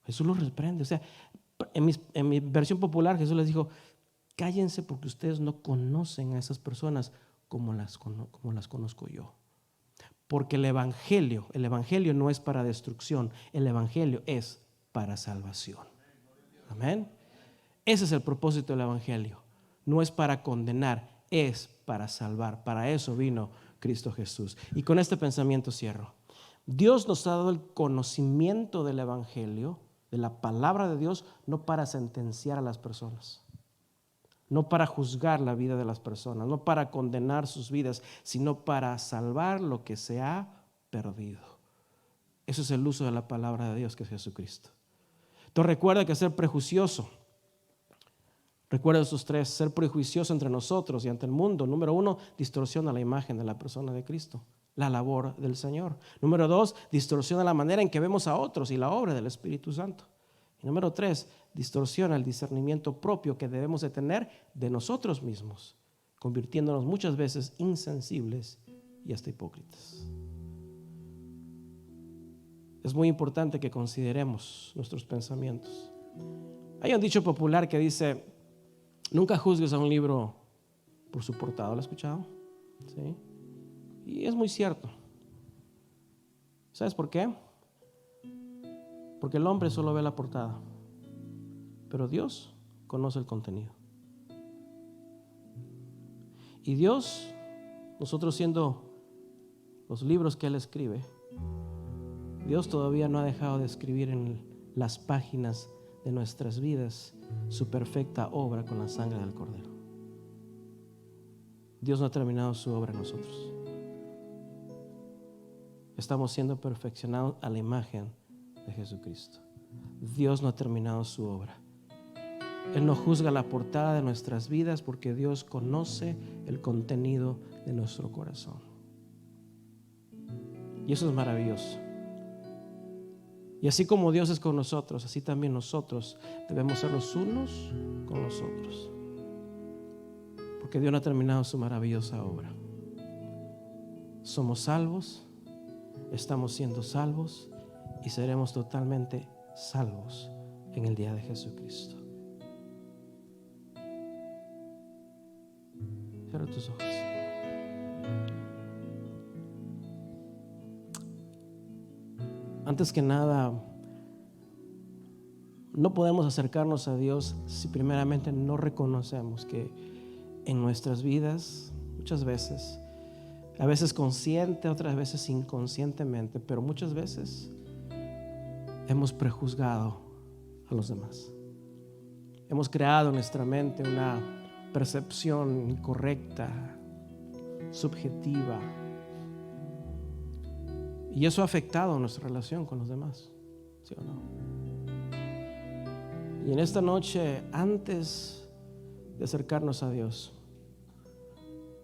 S2: Jesús los reprende. O sea, en mi versión popular Jesús les dijo, cállense porque ustedes no conocen a esas personas como las conozco yo. Porque el evangelio no es para destrucción, el evangelio es para salvación. Amén. Ese es el propósito del evangelio. No es para condenar, es para salvar. Para eso vino Cristo Jesús. Y con este pensamiento cierro. Dios nos ha dado el conocimiento del evangelio, de la palabra de Dios, no para sentenciar a las personas, no para juzgar la vida de las personas, no para condenar sus vidas, sino para salvar lo que se ha perdido. Eso es el uso de la palabra de Dios, que es Jesucristo. Entonces recuerda que ser prejuicioso, recuerda esos tres: ser prejuicioso entre nosotros y ante el mundo. Número 1, distorsiona la imagen de la persona de Cristo, la labor del Señor. Número 2, distorsiona la manera en que vemos a otros y la obra del Espíritu Santo. Y número 3, distorsiona el discernimiento propio que debemos de tener de nosotros mismos, convirtiéndonos muchas veces insensibles y hasta hipócritas. Es muy importante que consideremos nuestros pensamientos. Hay un dicho popular que dice, nunca juzgues a un libro por su portada. ¿Lo has escuchado? ¿Sí? Y es muy cierto. ¿Sabes por qué? Porque el hombre solo ve la portada, pero Dios conoce el contenido. Y Dios, nosotros siendo los libros que Él escribe, Dios todavía no ha dejado de escribir en las páginas de nuestras vidas su perfecta obra con la sangre del Cordero. Dios no ha terminado su obra en nosotros. Estamos siendo perfeccionados a la imagen de Jesucristo. Dios no ha terminado su obra. Él no juzga la portada de nuestras vidas porque Dios conoce el contenido de nuestro corazón. Y eso es maravilloso. Y así como Dios es con nosotros, así también nosotros debemos ser los unos con los otros. Porque Dios no ha terminado su maravillosa obra. Somos salvos, estamos siendo salvos y seremos totalmente salvos en el día de Jesucristo. Cierra tus ojos. Antes que nada, no podemos acercarnos a Dios si primeramente no reconocemos que en nuestras vidas, muchas veces, a veces consciente, otras veces inconscientemente, pero muchas veces hemos prejuzgado a los demás. Hemos creado en nuestra mente una percepción incorrecta, subjetiva. Y eso ha afectado nuestra relación con los demás, ¿sí o no? Y en esta noche, antes de acercarnos a Dios,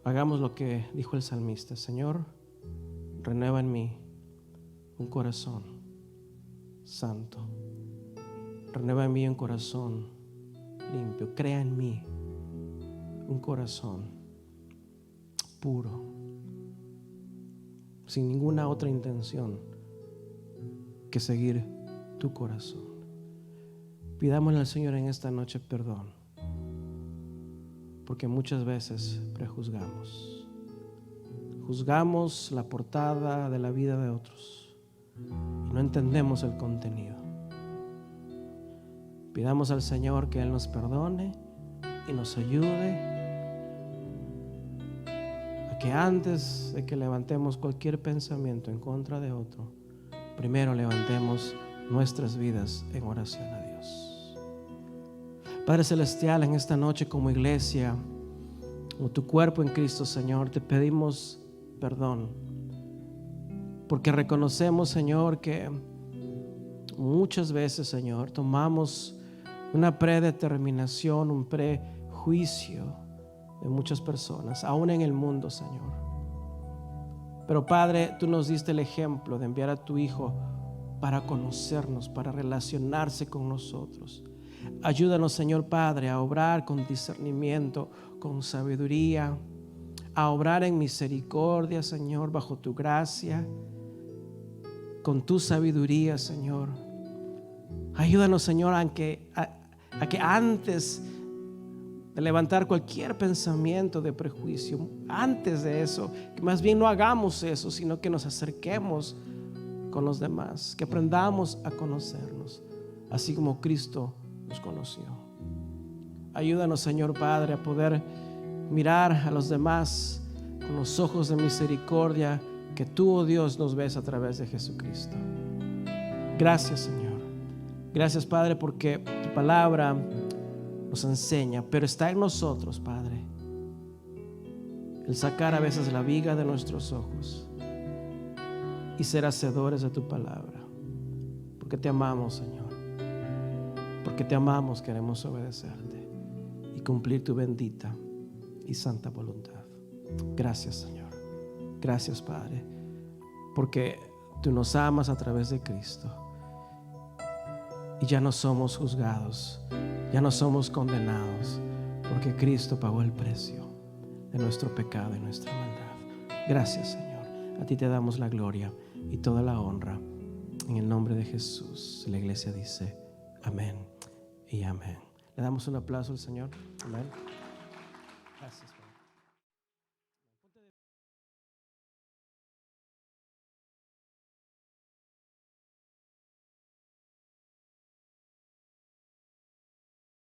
S2: hagamos lo que dijo el salmista: Señor, renueva en mí un corazón santo. Renueva en mí un corazón limpio. Crea en mí un corazón puro, sin ninguna otra intención que seguir tu corazón. Pidámosle al Señor en esta noche perdón, porque muchas veces prejuzgamos. Juzgamos la portada de la vida de otros y no entendemos el contenido. Pidamos al Señor que Él nos perdone y nos ayude a que antes de que levantemos cualquier pensamiento en contra de otro, primero levantemos nuestras vidas en oración a Dios. Padre Celestial, en esta noche como iglesia, como tu cuerpo en Cristo, Señor, te pedimos perdón, porque reconocemos, Señor, que muchas veces, Señor, tomamos una predeterminación, un prejuicio de muchas personas, aún en el mundo, Señor. Pero Padre, tú nos diste el ejemplo de enviar a tu Hijo para conocernos, para relacionarse con nosotros. Ayúdanos, Señor Padre, a obrar con discernimiento, con sabiduría, a obrar en misericordia, Señor, bajo tu gracia, con tu sabiduría, Señor. Ayúdanos, Señor, a que antes de levantar cualquier pensamiento de prejuicio, antes de eso, que más bien no hagamos eso, sino que nos acerquemos con los demás, que aprendamos a conocernos, así como Cristo nos conoció. Ayúdanos, Señor Padre, a poder mirar a los demás con los ojos de misericordia que tú, oh Dios, nos ves a través de Jesucristo. Gracias, Señor. Gracias, Padre, porque tu palabra nos enseña, pero está en nosotros, Padre, el sacar a veces la viga de nuestros ojos y ser hacedores de tu palabra, porque te amamos, Señor, porque te amamos. Queremos obedecerte y cumplir tu bendita y santa voluntad. Gracias, Señor. Gracias, Padre, porque tú nos amas a través de Cristo y ya no somos juzgados, ya no somos condenados, porque Cristo pagó el precio de nuestro pecado y nuestra maldad. Gracias, Señor. A ti te damos la gloria y toda la honra. En el nombre de Jesús, la iglesia dice amén y amén. Le damos un aplauso al Señor. Amén. Gracias.